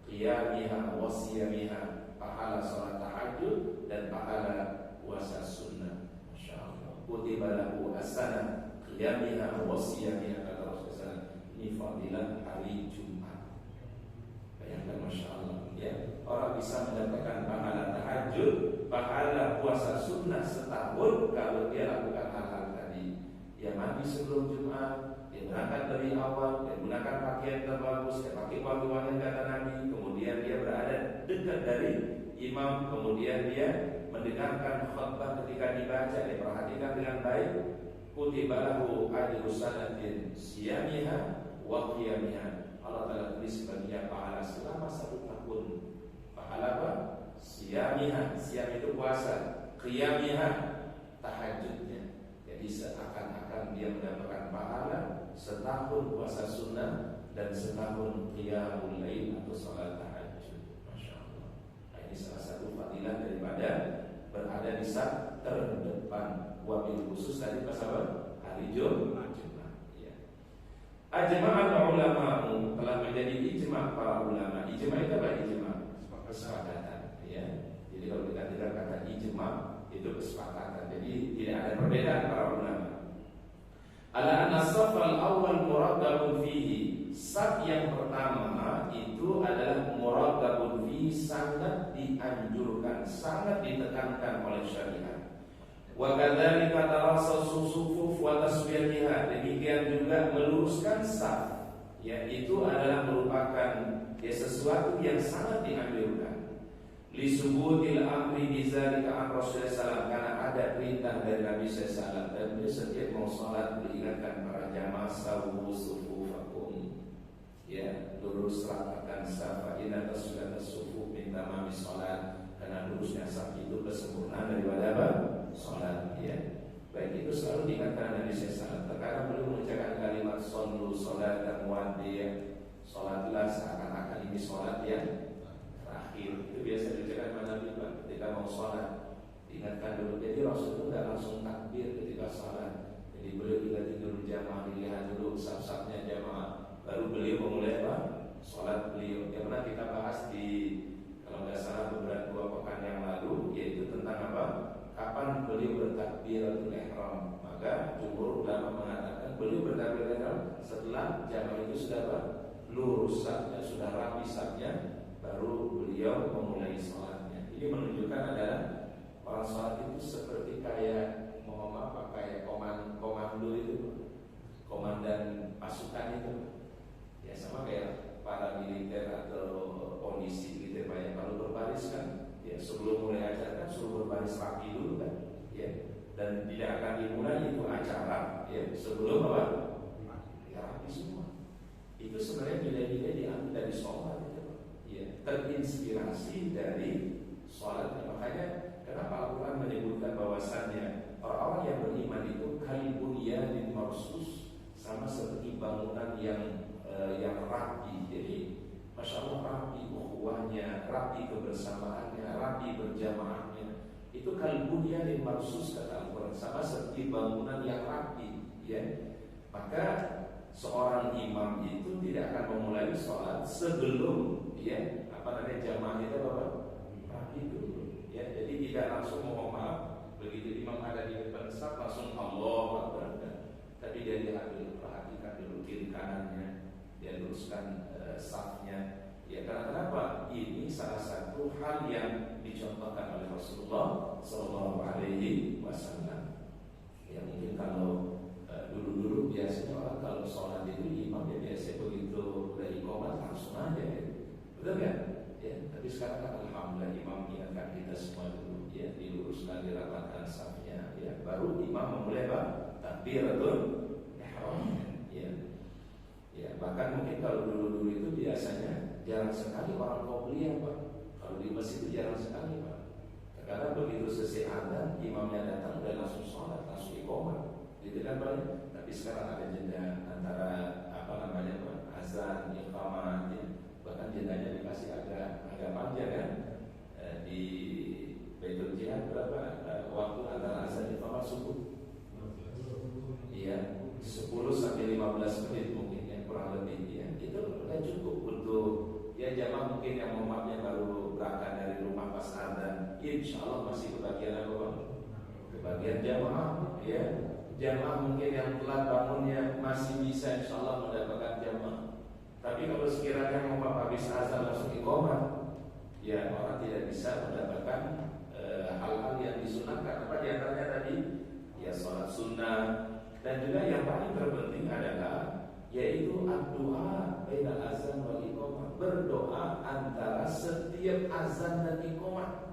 qiyamiha wa siyamiha, pahala salat tahajud dan pahala puasa sunnah. Masya Allah. Kutiba lahu as-sanah qiyamiha wa siyamiha, kata Rasulullah. Ini fadilah hari Jumat. Bayangkan, Masya Allah, ya. Orang bisa mendapatkan pahala tahajud, pahala puasa sunnah setahun kalau dia lakukan hal-hal tadi. Dia mandi sebelum Jumat, dia berangkat dari awal, dia gunakan pakaian terbagus, dia pakai wangi-wangi kata Nabi, kemudian dia berada dekat dari imam, kemudian dia mendengarkan khutbah ketika dibaca, dia perhatikan dengan baik. Kutiba lahu ajru sanatin siyamiha wa qiyamiha. Allah Ta'ala tulis baginya pahala selama 1 tahun. Pahala apa? Siyamiha, siyam itu puasa, qiyamiha tahajudnya. Jadi seakan-akan dia mendapatkan pahala setahun puasa sunnah dan setahun qiyamul lail atau salat tahajud. Masya Allah. Nah, ini salah satu fadilah daripada berada di saat terdepan. Wabil khusus tadi pas apa? Hari Jumat. Ya. Ajma'al ulama'u, telah menjadi ijma' para ulama. Ijma' itu apa? Ijma' kesepakatan. Ya. Jadi kalau kita dengar kata ijma' itu kesepakatan. Jadi tidak ada perbedaan para ulama. Ala anna safal awal muraggabun fihi. Saf yang pertama itu adalah muraggabun fihi, sangat dianjurkan, sangat ditekankan oleh syariat. Wa kadzalika tarassasu sufuf wa taswiyatiha. Demikian juga meluruskan saf, yaitu adalah merupakan sesuatu yang sangat dianjurkan. Li subutil amri bizalika an Rasulullah sallallahu, karena ada perintah dari Nabi sallallahu, dan beliau setiap mau salat mengingatkan para jamaah sawu sufufakum. Ya, lurus rapatkan saf, inna taswiyat sufuf min tamami salat. Karena lurusnya saf itu kesempurnaan daripada apa? Salat, ya. Baik, itu selalu diingatkan Nabi sallallahu. Terkadang beliau mengucapkan kalimat sallu salatan wadiyah. Salatlah seakan-akan ini salat yang terakhir. Itu biasa diucapkan Nabi ketika mau salat. Diingatkan dulu. Jadi Rasul itu tidak langsung takbir ketika salat. Jadi beliau juga tidur jamaah, dilihat dulu saf-safnya jamaah, baru beliau memulai apa? Salat beliau. Yang pernah kita bahas di, kalau nggak salah beberapa 2 pekan yang lalu, yaitu tentang apa? Kapan beliau bertakbiratul ihram. Maka jumhur ulama mengatakan beliau bertakbiratul ihram setelah jamaah itu sudah apa? Lurus safnya, sudah rapi safnya, baru beliau memulai sholatnya. Ini menunjukkan adalah orang sholat itu seperti kayak kayak komando itu, komandan pasukan itu. Ya sama kayak para militer atau polisi militer banyak. Kalau berbaris kan, ya sebelum mulai acara kan suruh berbaris rapi dulu kan, ya. Dan tidak akan dimulai itu acara, ya sebelum apa? Ya rapi semua. Itu sebenarnya nilai-nilai diambil dari sholat itu, ya, terinspirasi dari sholat. Makanya kenapa Al-Quran menyebutkan bahwasannya orang-orang yang beriman itu kalbunyanin marsus, sama seperti bangunan yang rapi. Jadi Masya Allah, rapi ukhuwahnya, rapi kebersamaannya, rapi berjamaahnya. Itu kalbunyanin marsus kata Al-Quran, sama seperti bangunan yang rapi, ya. Maka seorang imam itu tidak akan memulai sholat sebelum jamaah itu rapi dulu, ya. Jadi tidak langsung mohon maaf begitu imam ada di depan saf langsung Allah Akbar, tapi dia diambil perhatikan dulu kiri kanannya, dia luruskan safnya. Ya, karena kenapa? Ini salah satu hal yang dicontohkan oleh Rasulullah Sallallahu Alaihi Wasallam. Ya mungkin kalau dulu-dulu biasanya orang kalau sholat itu imam ya biasa begitu dari qomat langsung aja, ya. Betul kan? Ya, tapi sekarang kan alhamdulillah imam mengingatkan kita semua dulu, ya, diluruskan, dirapatkan safnya, ya, baru imam memulai takbiratul ihram, ya. Ya, bahkan mungkin kalau dulu-dulu itu biasanya jarang sekali orang qobliyah, Pak. Kalau di masjid itu jarang sekali, Pak. Karena begitu selesai adzan, imamnya datang dan langsung sholat, langsung iqamah. Gitu kan, Pak? Tapi sekarang ada jeda antara azan, iqamah, ya. Bahkan jedanya dikasih agak panjang kan. Di Baitul Jihad berapa waktu antara azan dan iqamah subuh? Iya, 10 sampai 15 menit mungkin, yang kurang lebih, ya. Itu udah cukup untuk ya jamaah mungkin yang umatnya baru berangkat dari rumah pas azan, insya Allah masih kebagian apa, Bang? Kebagian jamaah, ya. Jamaah mungkin yang telat bangunnya masih bisa insya Allah mendapatkan jamaah. Tapi kalau sekiranya mau habis azan langsung iqamah, ya orang tidak bisa mendapatkan hal-hal yang disunahkan. Apa diantaranya tadi? Ya sholat sunnah. Dan juga yang paling terpenting adalah yaitu doa bainal azan wal iqamah, berdoa antara setiap azan dan iqamah.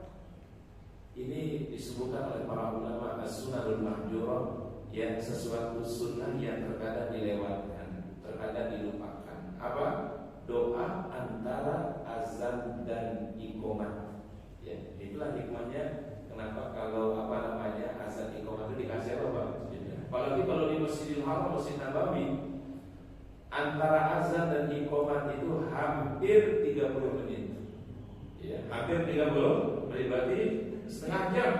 Ini disebutkan oleh para ulama as-sunnahul mahjurah, yang sesuatu sunnah yang terkadang dilewatkan, terkadang dilupakan. Apa? Doa antara azan dan iqamah. Ya, itulah hikmahnya kenapa kalau azan iqamah itu dikasih apa? Apalagi kalau di Masjidil Haram, Masjid Nabawi, antara azan dan iqamah itu hampir 30 menit. Ya, hampir 30 menit, berarti setengah jam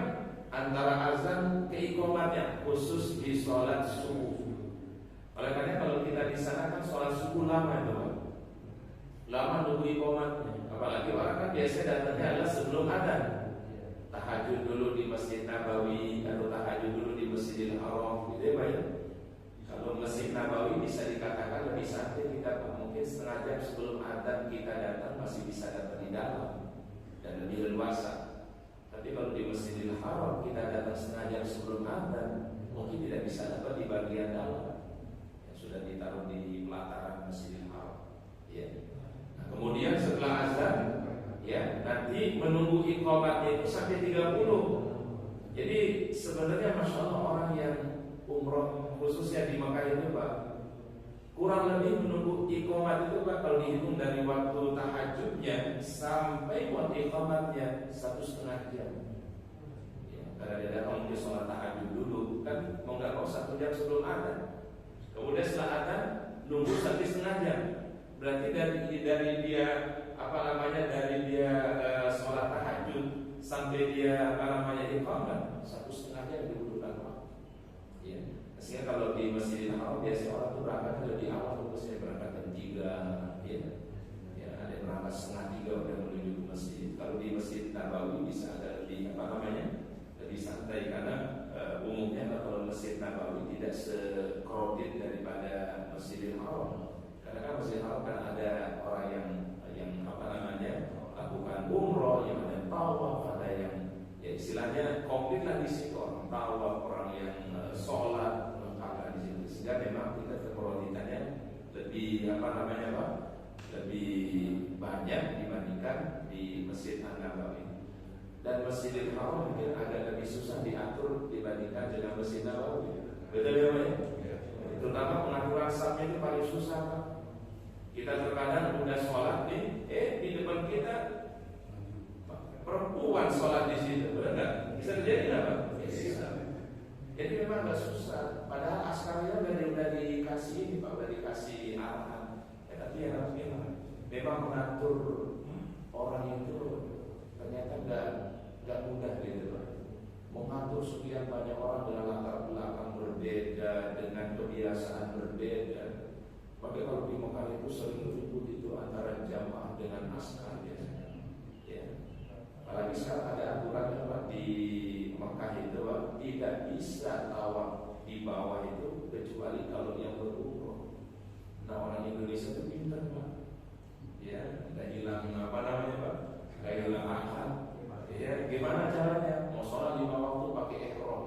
antara azan ke iqamatnya, khusus di sholat subuh. Oleh karena kalau kita di sana kan sholat subuh lama itu, lama nunggu iqamatnya. Apalagi orang kan biasa datangnya adalah sebelum adzan. Tahajud dulu di Masjid Nabawi atau tahajud dulu di Masjidil Haram, gitu ya Pak ya. Kalau Masjid Nabawi bisa dikatakan lebih santai kita, mungkin setengah jam sebelum adzan kita datang masih bisa datang di dalam dan lebih leluasa. Tapi kalau di Masjidil Haram kita datang setengah jam sebelum adzan, mungkin tidak bisa dapat di bagian dalam yang sudah ditaruh di pelataran Masjidil Haram. Ya. Nah, kemudian setelah azan, ya nanti menunggu iqamatnya itu sampai 30. Jadi sebenarnya masya Allah orang yang umroh khususnya di Makkah itu Pak, kurang lebih menunggu iqamat itu Pak, kalau dihitung dari waktu tahajudnya sampai waktu iqamatnya 1,5 jam. Ya, karena dia datang ke sholat tahajud dulu kan mau nggak mau 1 jam sebelum adzan. Kemudian setelah adzan nunggu sampai setengah jam. Berarti dari dia dari dia sholat tahajud sampai dia iqamat 1,5 jam dibutuhkan waktu. Ya. Sehingga kalau di Masjidil Haram biasanya orang itu berangkat lebih awal, biasanya berangkat jam 3, ya. Ya, ada yang berangkat setengah 3 udah menuju ke masjid. Kalau di Masjid Nabawi bisa ada lebih lebih santai karena umumnya kalau Masjid Nabawi tidak se-crowded daripada Masjidil Haram. Karena kan Masjidil Haram kan ada orang yang lakukan umroh, yang ada tawaf, ada yang ya istilahnya komplit lah di situ, orang tawaf, orang yang sholat lengkap di situ. Sehingga memang kita keperluannya lebih lebih banyak dibandingkan di Masjid An-Nabawi. Dan Masjidil Haram mungkin agak lebih susah diatur dibandingkan dengan Masjid Nabawi. Betul ya Pak? Terutama pengaturan safnya itu paling susah Pak. Kita terkadang udah sholat nih, di depan kita perempuan sholat di situ, benar nggak? Bisa terjadi nggak Pak? Bisa. Jadi memang nggak susah. Padahal askarnya udah dikasih ini Pak, udah dikasih arahan. Tapi yang harus memang mengatur orang itu ternyata nggak mudah gitu Pak. Mengatur sekian banyak orang dengan latar belakang berbeda, dengan kebiasaan berbeda. Maka kalau di Mekah itu sering ribut itu antara jamaah dengan askar biasanya. Ya. Apalagi sekarang ada aturan Pak, di Mekah itu Pak, tidak bisa tawaf di bawah itu kecuali kalau yang berumroh. Nah orang Indonesia itu pintar Pak. Ya, nggak hilang Pak, nggak hilang akal. Ya, gimana caranya? Mau sholat 5 waktu pakai ihram.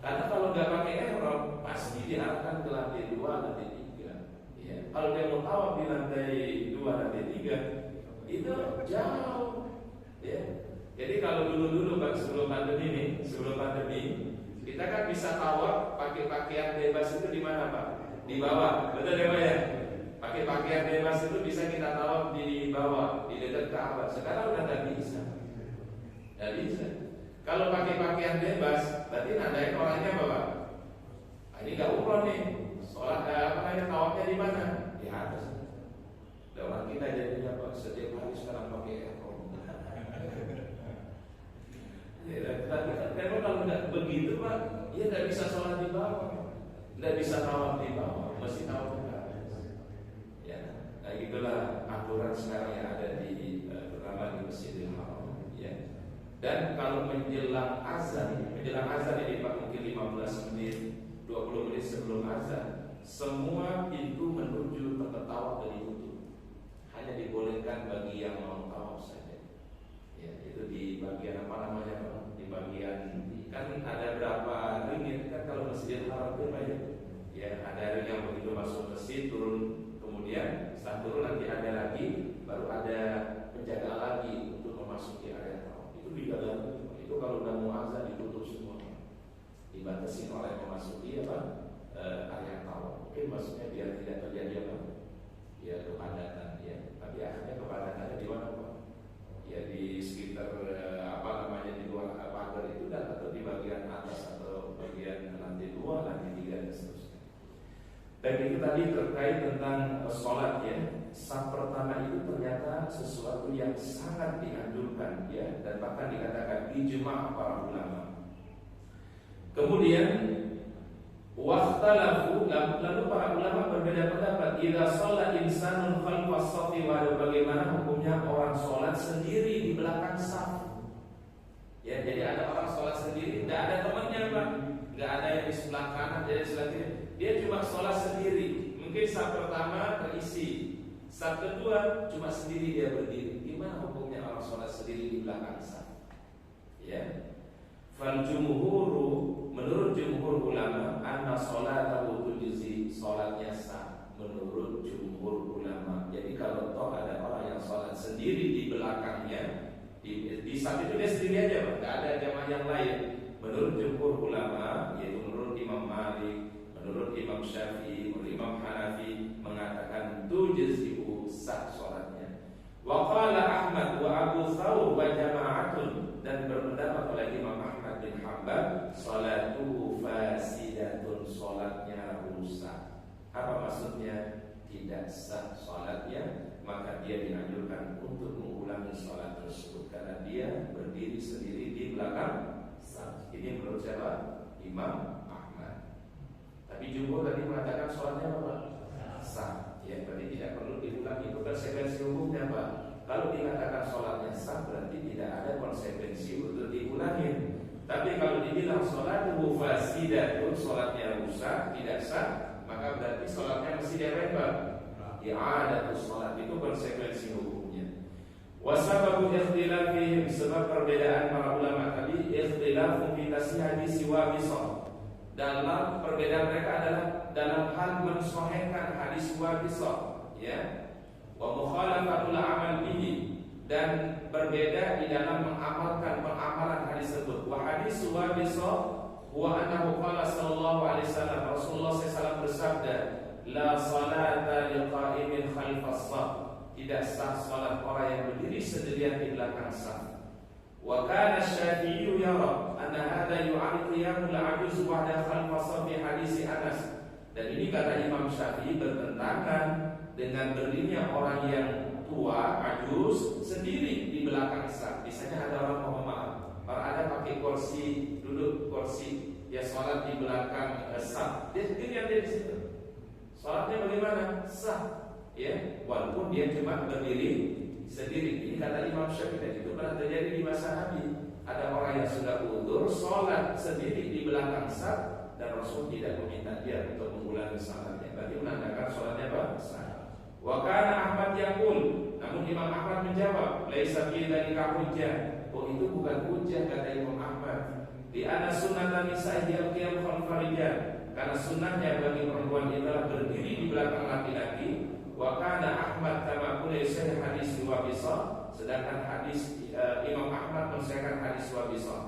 Karena kalau nggak pakai ihram pasti diarahkan ke lantai 2, lantai 3. Ya, kalau dia mau tawaf di lantai 2, lantai 3 itu jauh. Ya. Jadi kalau dulu Pak, sebelum pandemi kita kan bisa tawaf pakai pakaian bebas itu di mana Pak? Di bawah, betul ya Pak ya? Pakai pakaian bebas itu bisa kita tawaf di bawah, di dekat Ka'bah. Sekarang udah nggak bisa. Nggak bisa. Kalau pakai pakaian bebas, berarti nandain orangnya apa Pak? Ini nggak umroh nih. Sholat tawafnya di mana? Di atas. Dan orang kita jadinya Pak setiap hari sekarang pakai ihram. Ya, memang kalau nggak begitu Pak, dia nggak bisa sholat di bawah, nggak bisa tawaf di bawah, mesti tawaf di atas. Ya, nah itulah aturan sekarang yang ada di terutama di Masjidil Haram. Ya. Dan kalau menjelang azan ini Pak, mungkin 15 menit, 20 menit sebelum azan, semua pintu menuju tempat tawaf dan ditutup. Hanya dibolehkan bagi yang mau tawaf saja. Ya, itu di bagian Pak? Di bagian kan ada berapa ringit kan kalau Masjidil Haram itu banyak. Ya, ada yang begitu masuk masjid turun, kemudian setelah turun nanti ada lagi, baru ada penjaga lagi untuk memasuki area tawaf. Itu dijaga. Itu kalau udah mau azan ditutup semua, dibatasi oleh memasuki area tawaf. Mungkin maksudnya biar tidak terjadi ya kepadatan ya. Tapi akhirnya kepadatannya di mana Pak? Ya di sekitar di luar pagar itu dan atau di bagian atas atau bagian lantai 2, lantai 3 dan seterusnya. Dan itu tadi terkait tentang sholat ya. Saf pertama itu ternyata sesuatu yang sangat dianjurkan ya, dan bahkan dikatakan ijma' para ulama. Kemudian waqtalafu, lalu para ulama berbeda pendapat. Idza shalla insanun khalfas shaffi, bagaimana hukumnya orang sholat sendiri di belakang saf? Ya, jadi ada orang sholat sendiri, tidak ada temannya Pak, nggak ada yang di sebelah kanan, jadi sebelah kiri. Dia cuma sholat sendiri. Mungkin saf pertama terisi, saf kedua cuma sendiri dia berdiri. Gimana hukumnya orang sholat sendiri di belakang saf? Ya, fal jumhuru, menurut jumhur ulama, anna sholatahu tujzi, sholatnya sah menurut jumhur ulama. Jadi kalau toh ada orang yang sholat sendiri di belakangnya, di saf itu dia sendiri aja Pak, nggak ada jamaah yang lain. Menurut jumhur ulama, yaitu menurut Imam Malik, menurut Imam Syafi'i, menurut Imam Hanafi, mengatakan tujzi'u, sah sholatnya. Wa qala Ahmad wa Abu Thawr wa jama'atun, dan berpendapat oleh Imam Ahmad bin Hanbal, sholatuhu fasidatun, sholatnya rusak. Apa maksudnya? Tidak sah sholatnya, maka dia dianjurkan untuk mengulangi sholat tersebut karena dia berdiri sendiri di belakang saf. Ini menurut siapa? Imam Ahmad. Tapi jumhur tadi mengatakan sholatnya apa? Sah. Ya, berarti tidak perlu diulangi. Itu konsekuensi hukumnya Pak. Kalau dikatakan sholatnya sah, berarti tidak ada konsekuensi untuk diulangi. Tapi kalau dibilang sholatuhu fasidatun, sholatnya rusak, tidak sah, maka berarti sholatnya mesti dirubah. I'adatus sholat, itu konsekuensi hukumnya. Wasababu ikhtilafihim, sebab perbedaan para ulama tadi, ikhtilafu fi hadis wa bisal. Dalam perbedaan mereka adalah dalam hal mensahihkan hadis wa bisal, ya. Wa mukhalafatul amal bihi, dan berbeda di dalam mengamalkan pengamalan hadis tersebut. Wa hadis wa bisal wa annahu qala sallallahu alaihi wasallam, Rasulullah SAW bersabda, la salata liqa'imin khalfas shaf, tidak sah salat orang yang berdiri sendirian di belakang saf. Wa kana Syafi'i yara anna hadha yu'aridu qiyamul 'ajuz wa'da khalfas shaf fi hadis Anas. Dan ini kata Imam Syafi'i bertentangan dengan berdirinya orang yang tua, ajuz, sendiri di belakang saf. Misalnya ada orang pemaaf, ada pakai kursi, duduk kursi, ya sholat di belakang saf, dia sendiri ada di situ. Sholatnya bagaimana? Sah, ya, walaupun dia cuma berdiri sendiri. Ini kata Imam Syafi'i, dan itu pernah terjadi di masa Nabi. Ada orang yang sudah uzur sholat sendiri di belakang saf, dan Rasul tidak meminta dia untuk mengulangi sholatnya. Berarti menandakan sholatnya apa? Sah. Wa kana Ahmad yaqul, namun Imam Ahmad menjawab, laisa fi dzalika hujjah. Oh, itu bukan hujjah, kata Imam Ahmad. Di ana sunnatan nisa'i al-qiyam khalfal rijal, karena sunnahnya bagi perempuan adalah berdiri di belakang laki-laki. Wa kana Ahmad kama qala sahih hadis wa bisal, sedangkan hadis Imam Ahmad mensahihkan hadis wa bisal.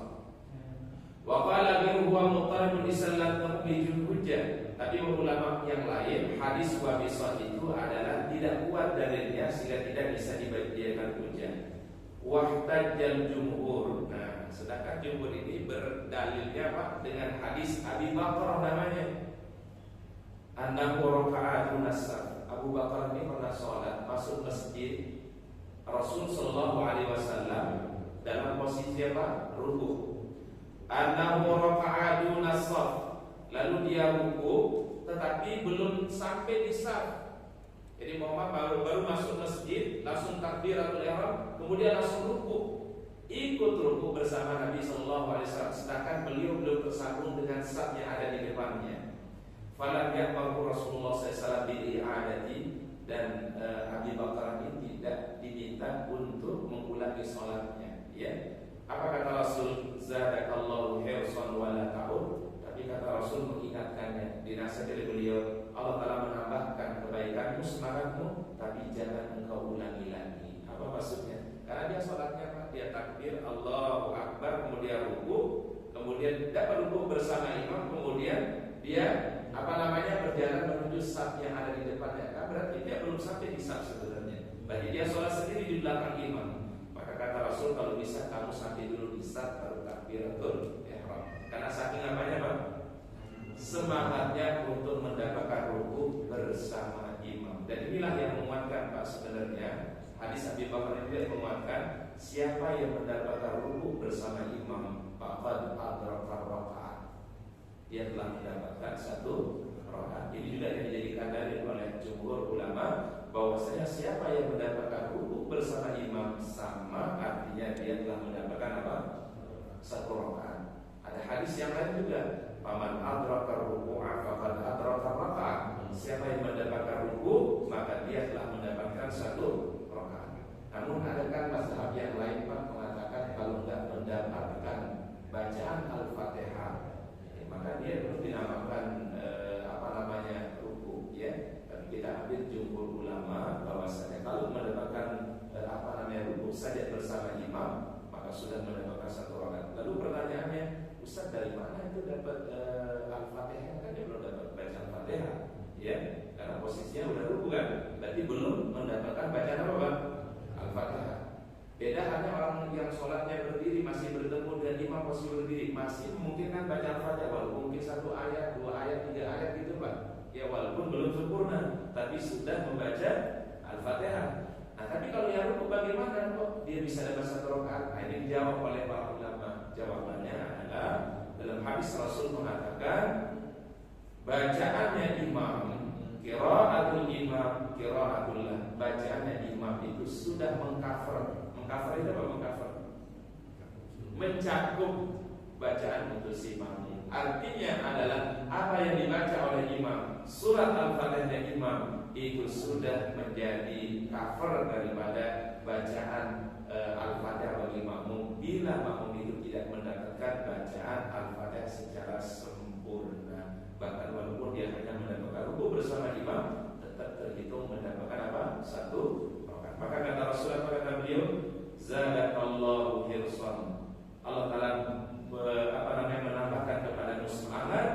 Wa qala bi huwa muqarrabun lisallat taqbijul hujjah. Tapi ulama yang lain, hadis wa bisal itu adalah tidak kuat dalilnya sehingga tidak bisa dijadikan hujjah. Wahtajjal jumhur. Nah, sedangkan jumhur ini berdalilnya apa? Dengan hadis Abi Bakar namanya. Annahu raka'atun as-saf. Abu Bakar ini pernah sholat masuk masjid Rasul sallallahu alaihi wasallam dalam posisi apa? Ruku'. Annahu raka'atun as-saf. Lalu dia ruku, tetapi belum sampai di saf. Jadi Muhammad baru masuk masjid, langsung takbiratul ihram, kemudian langsung ruku. Ikut ruku bersama Nabi sallallahu alaihi wasallam, sedangkan beliau belum tersambung dengan saf yang ada di depannya. Falam ya'muru Rasulullah sallallahu alaihi wasallam, dan Abi Bakar ini tidak diminta untuk mengulangi salatnya, ya. Apa kata Rasul? Zadakallahu hirsan wa la ta'ud. Tapi kata Rasul mengingatkannya, dinasihati oleh beliau, semangatmu, tapi jangan engkau ulangi lagi. Apa maksudnya? Karena dia sholatnya apa? Dia takbir Allahu Akbar, kemudian ruku, kemudian dapat ruku bersama imam, kemudian dia berjalan menuju saf yang ada di depannya. Kan berarti dia belum sampai di saf sebenarnya. Berarti dia sholat sendiri di belakang imam. Maka kata Rasul, kalau bisa kamu sampai dulu di saf baru takbiratul ihram. Karena saking apanya Pak? Semangatnya untuk mendapatkan ruku bersama imam. Dan inilah yang menguatkan Pak sebenarnya. Hadis Abi Bakar ini menguatkan, siapa yang mendapatkan ruku bersama imam, faqad adraka rakaat. Dia telah mendapatkan satu rakaat. Ini juga yang dijadikan dalil oleh jumhur ulama bahwasanya siapa yang mendapatkan ruku bersama imam sama artinya dia telah mendapatkan apa? Satu rakaat. Ada hadis yang lain juga, faman adraka ruku'a faqad adraka rakaat. Siapa yang mendapatkan ruku maka dia telah mendapatkan satu rakaat. Namun ada kan mazhab yang lain Pak mengatakan kalau tidak mendapatkan bacaan Al-Fatihah maka dia belum dinamakan ruku ya. Tapi kita ambil jumhur ulama bahwasanya kalau mendapatkan ruku saja bersama imam maka sudah mendapatkan satu rakaat. Lalu pertanyaannya, Ustaz dari mana itu dapat Al-Fatihah? Kan dia belum dapat baca Al-Fatihah ya, karena posisinya udah ruku kan, berarti belum mendapatkan bacaan apa Pak? Al-Fatihah. Beda hanya orang yang sholatnya berdiri masih bertemu dengan imam posisi berdiri, masih memungkinkan baca Al-Fatihah walaupun mungkin 1 ayat, 2 ayat, 3 ayat gitu Pak. Ya walaupun belum sempurna, tapi sudah membaca Al-Fatihah. Nah tapi kalau yang ruku bagaimana kok dia bisa dapat satu rakaat? Nah, ini dijawab oleh para ulama. Jawabannya adalah dalam hadis Rasul mengatakan bacaannya imam, qiraatul imam, qiraatullah. Bacaannya imam itu sudah mengcover. Mengcover itu apa mengcover? Mencakup bacaan untuk si makmum. Artinya adalah apa yang dibaca oleh imam, surat Al-Fatihah imam itu sudah menjadi cover daripada bacaan Al-Fatihah bagi makmum. Bila makmum itu tidak mendapatkan bacaan Al-Fatihah secara sempurna, bahkan walaupun dia hanya mendapatkan ruku bersama imam, tetap terhitung mendapatkan apa? Satu rakaat. Maka kata Rasulullah, kata beliau, zadakallahu hirsan. Allah Taala menambahkan kepada semangat,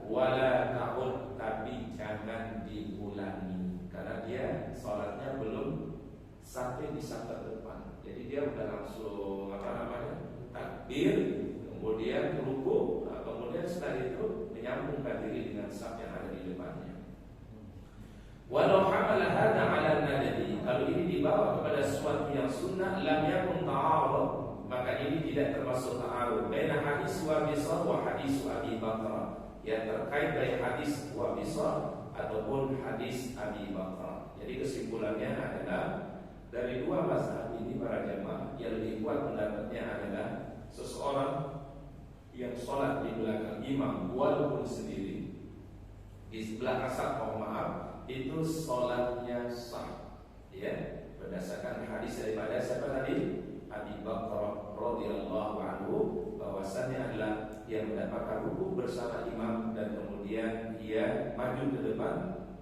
wala ta'ud, tapi jangan diulangi karena dia sholatnya belum sampai di saf depan. Jadi dia udah langsung takbir, kemudian ruku, kemudian setelah itu menyambungkan diri dengan saf yang ada di depannya. Walau hamala hadza 'ala nadbi, kalau ini dibawa kepada sesuatu yang sunnah, lam yakun ta'arud, maka ini tidak termasuk ta'arud baina hadis Wabisah wa hadis Abi Bakar, yang terkait dari hadis Wabisah ataupun hadis Abi Bakar. Jadi kesimpulannya adalah dari dua mazhab ini para jamaah yang lebih kuat pendapatnya adalah seseorang yang sholat di belakang imam walaupun sendiri di sebelah asal itu sholatnya sah ya, berdasarkan hadis daripada siapa tadi? Abi Bakar radhiyallahu anhu, bahwasannya adalah dia mendapatkan ruku bersama imam dan kemudian dia maju ke depan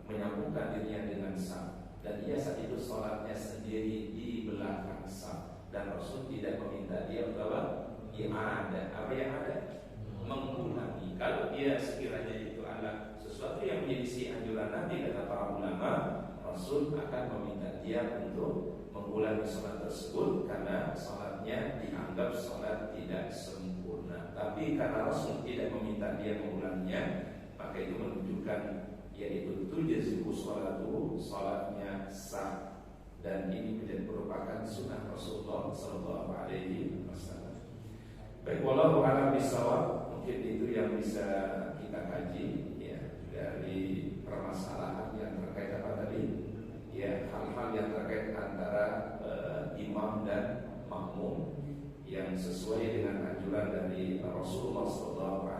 menyambungkan dirinya dengan saf, dan dia saat itu sholatnya sendiri di belakang saf, dan Rasul tidak meminta dia untuk apa yang ada mengulangi. Kalau dia sekiranya itu adalah sesuatu yang menjadi anjuran Nabi, kata para ulama, Rasul akan meminta dia untuk mengulangi sholat tersebut karena sholatnya dianggap sholat tidak sempurna. Tapi karena Rasul tidak meminta dia mengulanginya, maka itu menunjukkan yaitu tujuh sholatu, sholatnya sah, dan ini merupakan sunnah Rasulullah Sallallahu Alaihi Wasallam. Baik, wallahu a'lam bishawab. Mungkin itu yang bisa kita kaji ya dari permasalahan yang terkait apa tadi? Ya, hal-hal yang terkait antara imam dan makmum yang sesuai dengan anjuran dari Rasulullah SAW.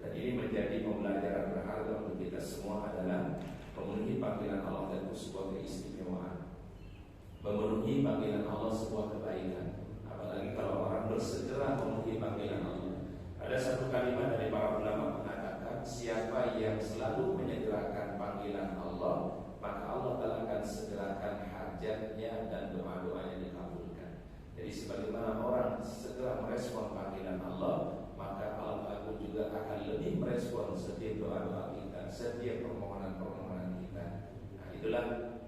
Dan ini menjadi pembelajaran berharga untuk kita semua adalah memenuhi panggilan Allah dan sebuah keistimewaan, memenuhi panggilan Allah sebuah kebaikan. Apalagi kalau orang bersegera memenuhi panggilan Allah. Ada satu kalimat dari para ulama mengatakan, siapa yang selalu menyegerakan panggilan Allah, Allah Ta'ala akan segerakan hajatnya dan doa-doanya dikabulkan. Jadi sebagaimana orang segera merespon panggilan Allah, maka Allah Ta'ala juga akan lebih merespon setiap doa-doa kita, setiap permohonan-permohonan kita. Nah itulah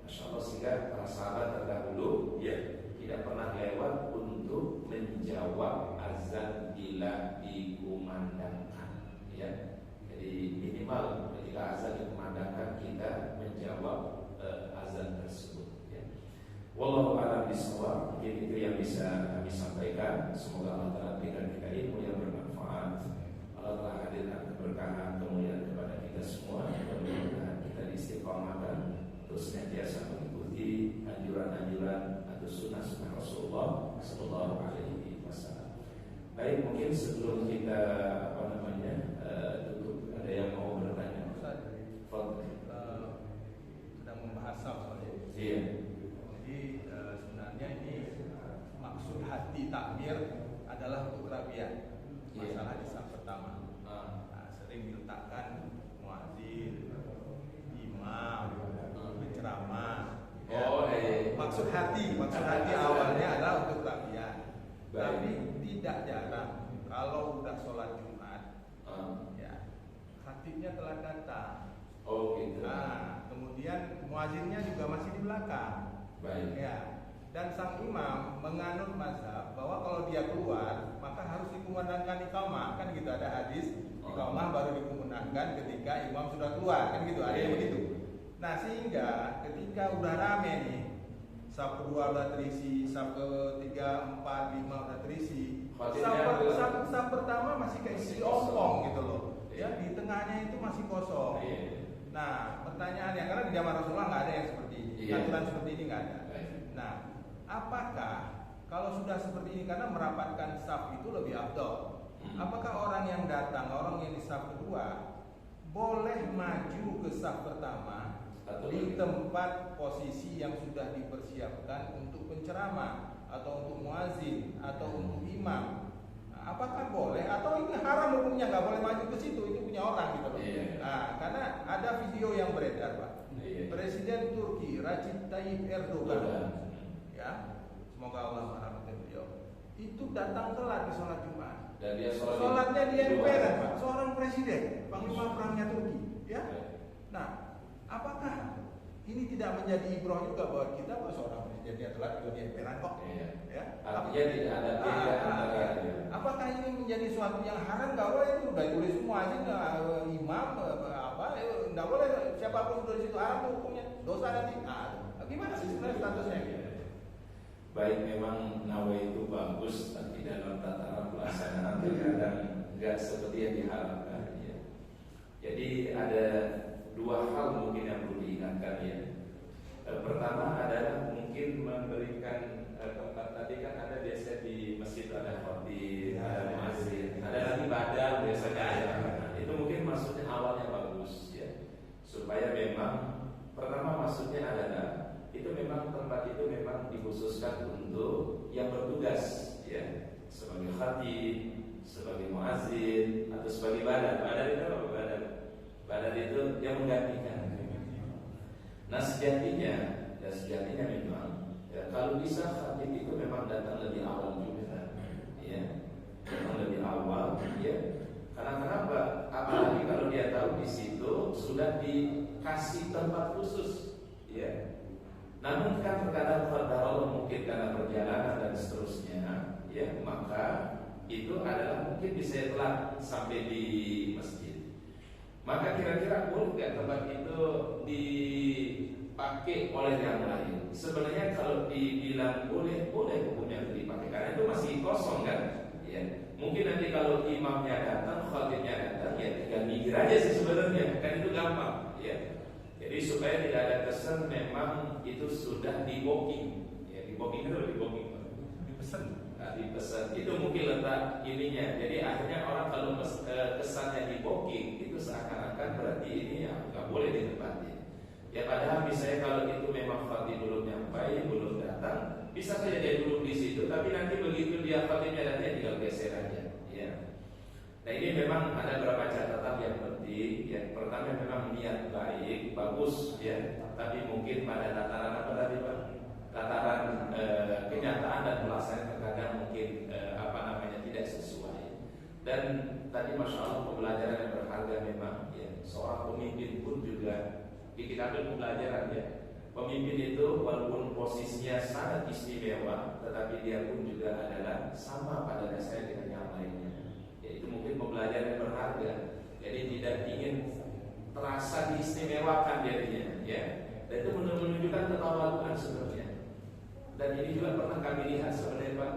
Masya Allah, sehingga para sahabat terdahulu ya tidak pernah lewat untuk menjawab azan bila dikumandangkan ya. Jadi minimal ketika azan dikumandangkan kita menjawab azan tersebut ya. Wallahu a'lam bishawab. Mungkin itu yang bisa kami sampaikan. Semoga Allah Ta'ala berikan kita ilmu yang bermanfaat. Allah Ta'ala hadirkan keberkahan kemuliaan kepada kita semua. Mudah-mudahan kita diistiqomahkan untuk senantiasa mengikuti anjuran-anjuran atau sunnah-sunnah Rasulullah Sallallahu Alaihi Wasallam. Baik, mungkin sebelum kita tutup, ada yang mau bertanya? Sedang membahas soalnya. Iya. Jadi sebenarnya ini maksud hati takbir adalah untuk rabiat. Masalah di saf pertama. Sering diletakkan muadzin, imam, penceramah. Maksud hati awalnya adalah untuk rabiat. Tapi tidak jarang kalau udah sholat Jumat, ya khatibnya telah datang. Oh gitu. Nah, kemudian muazinnya juga masih di belakang. Baik. Ya. Dan sang imam menganut mazhab bahwa kalau dia keluar maka harus dikumandangkan iqamah, kan gitu, ada hadis iqamah baru dikumandangkan ketika imam sudah keluar, kan gitu, ada yang begitu. Nah sehingga ketika udah rame nih, saf kedua udah terisi, saf ketiga, 4, 5 udah terisi, saf pertama masih keisi ompong gitu loh, ya di tengahnya itu masih kosong. Nah pertanyaannya, karena di zaman Rasulullah nggak ada yang seperti ini, aturan seperti ini nggak ada. Nah apakah kalau sudah seperti ini, karena merapatkan saf itu lebih afdal, apakah orang yang datang, orang yang di saf kedua boleh maju ke saf pertama di tempat posisi yang sudah dipersiapkan untuk penceramah atau untuk muazin atau untuk imam? Nah, apakah boleh atau ini haram hukumnya, nggak boleh maju ke situ, itu punya orang gitu loh. Nah, karena ada video yang beredar, Pak. Presiden Turki Recep Tayyip Erdogan, ya semoga Allah merahmati beliau, itu datang telat di sholat Jumat. Dan dia sholatnya di emperan, Pak, seorang presiden, panglima perangnya Turki, ya. Nah, apakah ini tidak menjadi ibrah juga buat kita bahwa seorang presiden dia telat juga di emperan kok? Ya. Artinya tidak ada beda antara. Apakah ini menjadi suatu yang haram? Nggak boleh, itu udah tulis semua aja, imam nggak boleh, siapapun sudah di situ, haram tuh hukumnya, dosa nanti. Nah, gimana sih sebenarnya statusnya? Baik, memang nawa itu bagus, tapi dalam tataran pelaksanaan terkadang nggak seperti yang diharapkan ya. Jadi ada dua hal mungkin yang perlu diingatkan ya. Pertama adalah mungkin memberikan tempat, tadi kan ada biasa di masjid ada khotib, ada muazzin, ada lagi badal biasanya ya. Itu mungkin maksudnya awalnya bagus ya, supaya memang pertama maksudnya adalah itu memang tempat itu memang dikhususkan untuk yang bertugas ya, sebagai khatib, sebagai muazzin atau sebagai badan. Badan itu apa badan? Badan itu yang menggantikan. Nah sejatinya memang ya, kalau bisa khatib itu memang datang lebih awal juga ya, datang lebih awal ya. Karena kenapa? Apalagi kalau dia tahu di situ sudah dikasih tempat khusus ya. Namun kan terkadang Allah mungkin karena perjalanan dan seterusnya ya, maka itu adalah mungkin bisa telat sampai di masjid. Maka kira-kira boleh nggak tempat itu dipakai oleh yang lain? Sebenarnya kalau dibilang boleh hukumnya dipakai, karena itu masih kosong kan ya. Mungkin nanti kalau imamnya datang, khatibnya datang, ya tinggal mikir aja sih sebenarnya, kan itu gampang ya. Jadi supaya tidak ada kesan memang itu sudah di booking ya, di booking itu dipesan itu mungkin letak ininya. Jadi akhirnya orang kalau kesannya di booking itu seakan-akan berarti ini ya nggak boleh ditempati ya. Padahal misalnya kalau itu memang khatib belum nyampai, belum datang, bisa saja dia duduk di situ, tapi nanti begitu dia khatibnya datang tinggal geser aja ya. Nah ini memang ada beberapa catatan yang penting penting ya. Pertama memang niat baik bagus ya, tapi mungkin pada tataran apa tadi Pak? Tataran kenyataan dan pelaksanaan terkadang mungkin tidak sesuai. Dan tadi masya Allah pembelajaran yang berharga memang ya. Seorang pemimpin pun juga kita ambil pembelajaran ya. Pemimpin itu walaupun posisinya sangat istimewa, tetapi dia pun juga adalah sama pada dasarnya dengan yang lainnya. Itu mungkin pembelajaran yang berharga. Jadi tidak ingin terasa diistimewakan dirinya ya. Dan itu menunjukkan ketawaduan sebenarnya. Dan ini juga pernah kami lihat sebenarnya Pak,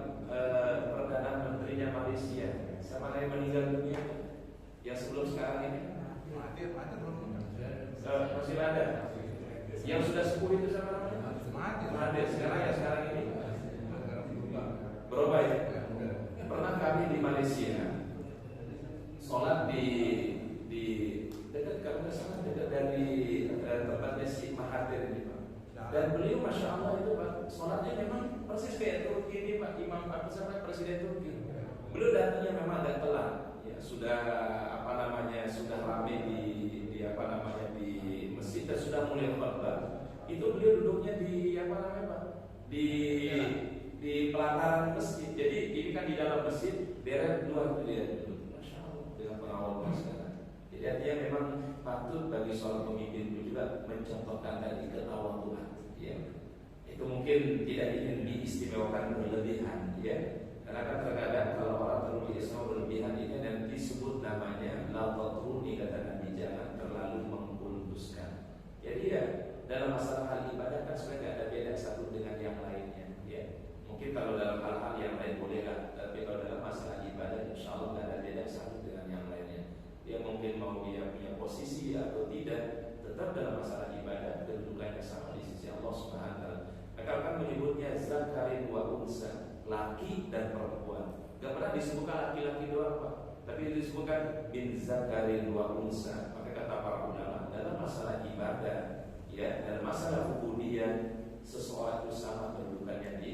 Perdana Menterinya Malaysia sama yang meninggal dunia yang sebelum sekarang ini masih ada. Yang sudah sepuh itu sama namanya Mahathir. Sekarang ini berubah ya. Pernah kami di Malaysia sholat di dekat kami sana, dekat dari tempatnya si Mahathir ini Pak. Dan beliau masya Allah itu Pak, sholatnya memang persis kayak Turki ini Pak, Imam Presiden Turki. Beliau datangnya memang agak telat ya, sudah sudah ramai di masjid dan sudah mulai khutbah. Itu beliau duduknya di di pelataran masjid. Jadi ini kan di dalam masjid, deret luar dia duduk. Masya Allah dengan pengawal sekarang. Jadi artinya memang patut bagi seorang pemimpin itu juga mencontohkan tadi ketawaduan. Ya, itu mungkin tidak ingin diistimewakan berlebihan, ya. Karena kan terkadang kalau orang terlalu diistimewakan berlebihan ini dan disebut namanya lautatruni, kata Nabi, jangan terlalu mengkultuskan. Jadi ya dalam masalah hal ibadah kan sebenarnya tidak ada beda satu dengan yang lainnya, ya. Mungkin kalau dalam hal-hal yang lain boleh lah, tapi kalau dalam masalah ibadah insya Allah tidak ada beda satu dengan yang lainnya. Dia mungkin mau dia punya posisi atau tidak, tetap dalam masalah ibadah kedudukannya sama di sisi Allah Subhanahu wa taala. Maka kan menyebutnya zakarin wa unsa, laki dan perempuan. Gak pernah disebutkan laki-laki doang Pak, tapi disebutkan bin zakarin wa unsa. Maka kata para ulama dalam masalah ibadah, ya, dalam masalah ubudiyah, seseorang itu sama kedudukannya di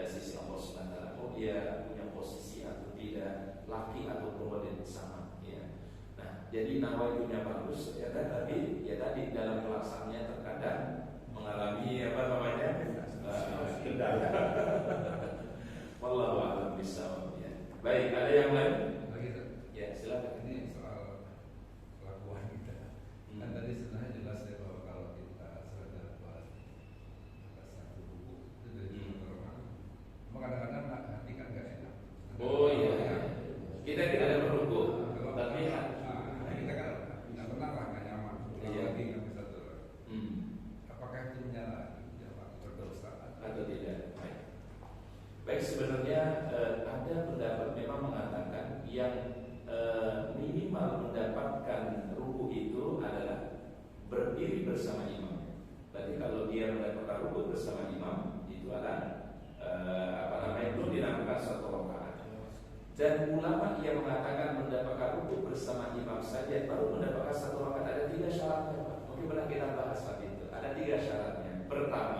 sisi Allah Subhanahu wa taala. Mau dia punya posisi atau tidak, laki atau perempuan itu sama, ya. Jadi nawaitunya bagus ya kan, tapi ya tadi dalam pelaksanaannya terkadang mengalami kendala. Wallahu a'lam bishawab ya. Baik, ada yang lain? Ya, silakan. Ini soal kelakuan kita. Kan tadi sebenarnya jelas ya bahwa kalau kita sudah bahas satu buku itu dari orang, cuma kadang-kadang hati kan nggak enak. Oh iya. Kita tidak ada berhukum, tapi kita kan nggak pernah lah nggak nyaman. Kalau lagi nggak bisa turun. Apakah itu menyalahi berdosa atau tidak? Baik, sebenarnya ada pendapat memang mengatakan yang minimal mendapatkan ruku itu adalah berdiri bersama imam. Berarti kalau dia mendapatkan ruku bersama imam itu adalah itu dinamakan satu rakaat. Dan ulama yang mengatakan mendapatkan ruku bersama imam saja baru mendapatkan satu rakaat, ada 3 syaratnya Pak. Mungkin pernah kita bahas waktu itu. Ada 3 syaratnya.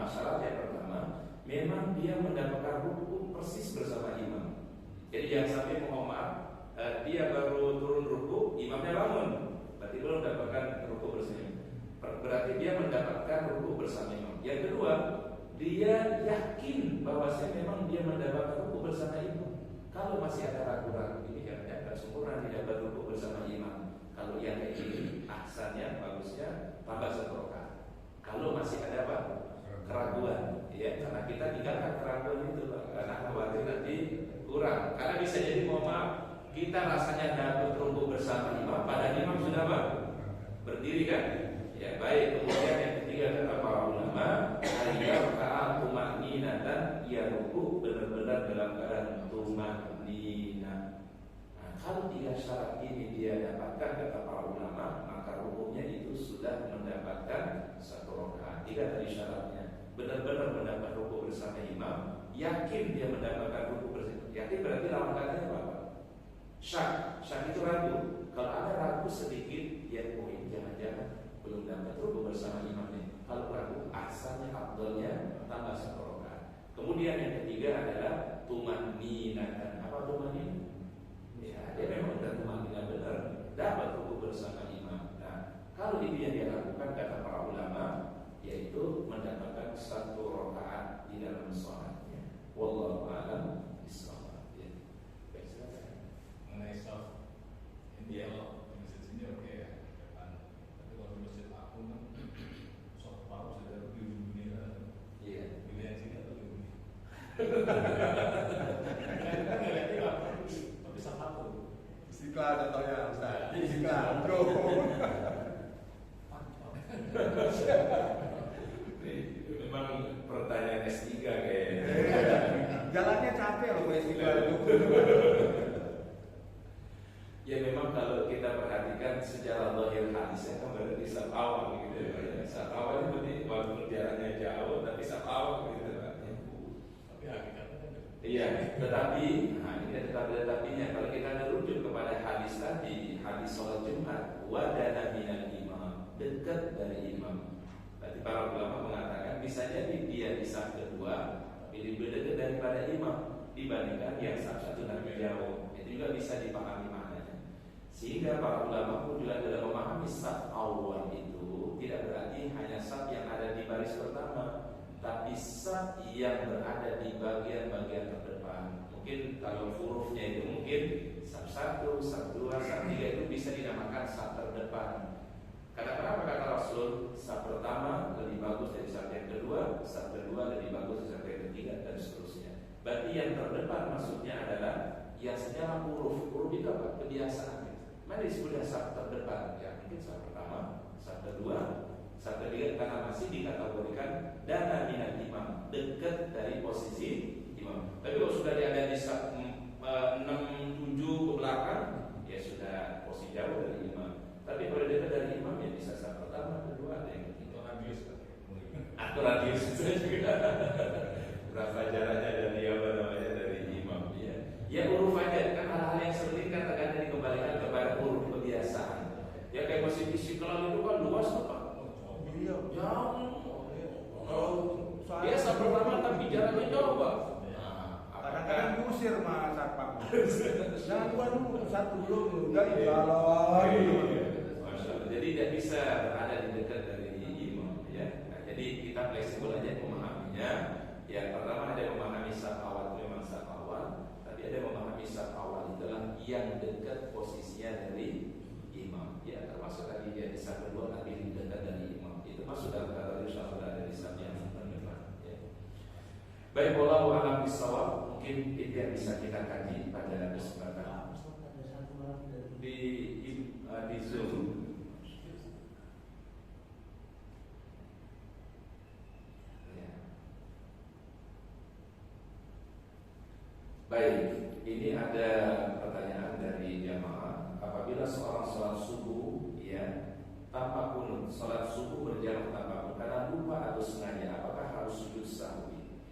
Syaratnya pertama, memang dia mendapatkan ruku persis bersama imam. Jadi jangan sampai dia baru turun ruku, imamnya bangun, berarti belum mendapatkan ruku bersama imam. Berarti dia mendapatkan ruku bersama imam. Yang kedua, dia yakin bahwasanya memang dia mendapatkan ruku bersama imam. Kalau masih ada ragu-ragu, ini kan sempurna tidak berruku bersama imam. Kalau yang kayak gini, ahsannya, bagusnya tambah 1 rakaat. Kalau masih ada apa? Keraguan, ya, karena kita tinggalkan keraguan itu Pak, karena khawatir nanti kurang. Karena bisa jadi kita rasanya dapat ruku bersama imam, padahal imam sudah berdiri kan? Ya baik. Kemudian yang ketiga kata para ulama, ayyarka'a tumaninatan, ia ruku benar-benar dalam keadaan tumanina. Nah, kalau 3 syarat ini dia dapatkan kata para ulama, maka rukunya itu sudah mendapatkan 1 rakaat. 3 tadi syaratnya. Benar-benar mendapat ruku bersama imam, yakin dia mendapatkan ruku bersama. Yakin berarti lawan katanya apa? Syak itu ragu. Kalau ada ragu sedikit, ya jangan-jangan belum dapat ruku bersama imamnya. Kalau ragu, asalnya afdalnya tambah 1 rakaat. Kemudian yang ketiga adalah tumanninatan. Apa tumanninah? Ya, dia memang udah tumanninah benar, dapat ruku bersama imam. Kalau itu yang dia lakukan kata para ulama, yaitu mendapatkan 1 rakaat di dalam sholatnya. Wallahu a'lam bishawab. Ya. Baik, silakan. Mengenai soft, ini kalau di masjid sini oke ya, depan. Tapi kalau di masjid aku kan soft paru sudah di dunia. Iya. Pilih yang sini atau di dunia? Kita ngeliatnya apa? Tapi satu. Istiqlal contohnya Ustaz. Istiqlal, bro. Memang pertanyaan S3 kayaknya. Jalannya capek loh Istiqlal itu. Ya memang kalau kita perhatikan secara zahir hadisnya kan berarti saf awal gitu ya. Saf awal itu walaupun jaraknya jauh tapi saf awal gitu kan. Tapi hakikatnya kan Iya, tetapi ini tetapinya kalau kita merujuk kepada hadis tadi, hadis sholat Jumat, wadana minal imam, dekat dari imam. Berarti para ulama mengatakan bisa jadi dia di saf kedua, tapi lebih dekat daripada imam dibandingkan yang saf satu lebih jauh. Itu juga bisa dipahami maknanya. Sehingga para ulama pun juga dalam memahami saf awal itu tidak berarti hanya saf yang ada di baris pertama, tapi saf yang berada di bagian-bagian terdepan. Mungkin kalau hurufnya itu mungkin saf 1, saf 2, saf 3 itu bisa dinamakan saf terdepan. Karena kenapa kata Rasul, saf pertama lebih bagus dari saf yang kedua, saf kedua lebih bagus dari saf yang ketiga, dan seterusnya. Berarti yang terdepan maksudnya adalah yang secara huruf itu apa? Kebiasaan. Mana disebutnya saf terdepan? Ya mungkin saf pertama, saf kedua, saf ketiga karena masih dikategorikan dana minat imam, dekat dari posisi imam. Tapi kalau sudah ada di saf 6, 7 ke belakang, ya sudah posisi jauh dari imam. Tapi kalau dekat dari imam ya bisa saf pertama, kedua, ada yang ketiga. Atau radius juga. Berapa jaraknya dari apa namanya dari imam ya. Ya huruf aja kan hal-hal yang seperti ini kan terkadang dikembalikan kepada huruf kebiasaan. Ya kayak masjid Istiqlal itu kan luas apa? Iya. Jauh. Biasa pertama tapi jaraknya jauh Pak. Kadang-kadang diusir mas Satpam. Jangan gua dulu satu dulu, udah jalan. Masya Allah. Jadi tidak bisa berada di dekat dari imam ya. Nah, jadi kita fleksibel aja memahaminya. Yang pertama ada memahami saf awal itu memang saf awal, tapi ada memahami saf awal adalah yang dekat posisinya dari imam. Ya termasuk tadi dia di saf kedua tapi lebih dekat dari imam. Itu masuk dalam kata insyaallah dari saf yang terdepan. Ya. Baik, wallahu a'lam bishawab. Mungkin itu yang bisa kita kaji pada kesempatan di Zoom. Baik, ini ada pertanyaan dari jamaah. Apabila seorang sholat subuh, ya, tanpa kunut, sholat subuh berjalan tanpa kunut karena lupa atau sengaja, apakah harus sujud sahwi?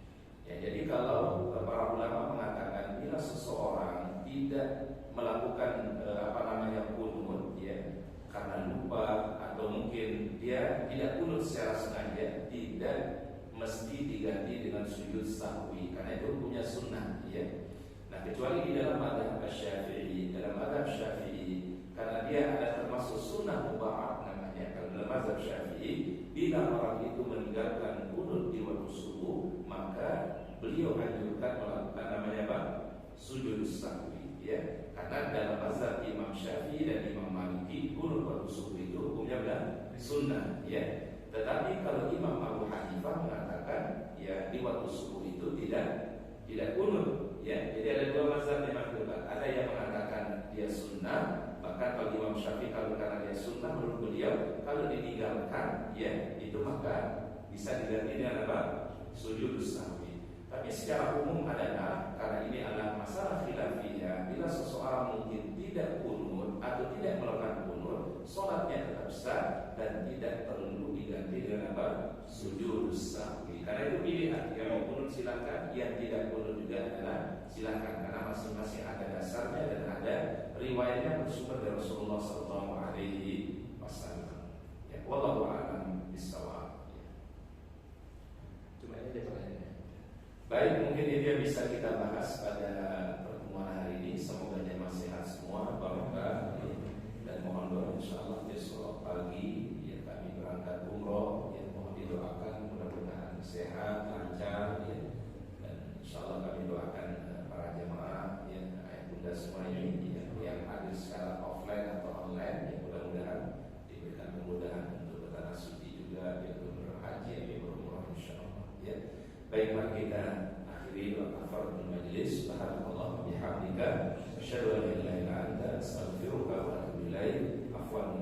Ya, jadi kalau para ulama mengatakan bila seseorang tidak melakukan kunut, ya, karena lupa atau mungkin dia tidak kunut secara sengaja, tidak mesti diganti dengan sujud sahwi karena itu hukumnya sunnah, ya. Nah kecuali di dalam mazhab Syafi'i, karena dia ada termasuk sunnah mubah namanya. Kalau dalam mazhab Syafi'i, bila orang itu meninggalkan kunut di waktu subuh, maka beliau anjurkan melakukan namanya apa? Sujud sahwi, ya. Karena dalam mazhab Imam Syafi'i dan Imam Maliki, kunut waktu subuh itu hukumnya adalah sunnah, ya. Tetapi kalau Imam Abu Hanifah mengatakan ya di waktu subuh itu tidak kunut, ya. Jadi ada dua mazhab yang menentukan. Ada yang mengatakan dia sunnah, bahkan kalau Imam Syafi'i kalau karena dia sunnah menurut beliau kalau ditinggalkan ya itu maka bisa diganti dengan apa? Sujud sahwi. Tapi secara umum adalah karena ini adalah masalah khilafiyah, bila seseorang mungkin tidak kunut atau tidak melakukan kunut, sholatnya tetap sah dan tidak perlu diganti dengan apa? Sujud sahwi. Karena itu pilihan, yang mau kunut silakan, yang tidak kunut juga adalah silakan, karena masing-masing ada dasarnya dan ada riwayatnya bersumber dari Rasulullah SAW. Ya, wallahu a'lam bishawab. Cuma ini dia pertanyaannya. Baik, mungkin itu yang bisa kita bahas pada pertemuan hari ini. Semoga jemaah sehat semua, barokah, dan mohon doa insyaallah besok pagi sehat, lancar ya. Dan insyaallah kami doakan para jemaah ya, ayah bunda semua ini ya, yang hadir secara offline atau online ya, mudah-mudahan diberikan kemudahan untuk bertanah suci juga ya, untuk berhaji ya, berumrah insyaallah ya. Baiklah, kita akhiri kafaratul majlis. Subhanallah wa bihamdika asyhadu an la ilaha illa anta astaghfiruka wa atubu ilaik. Afwan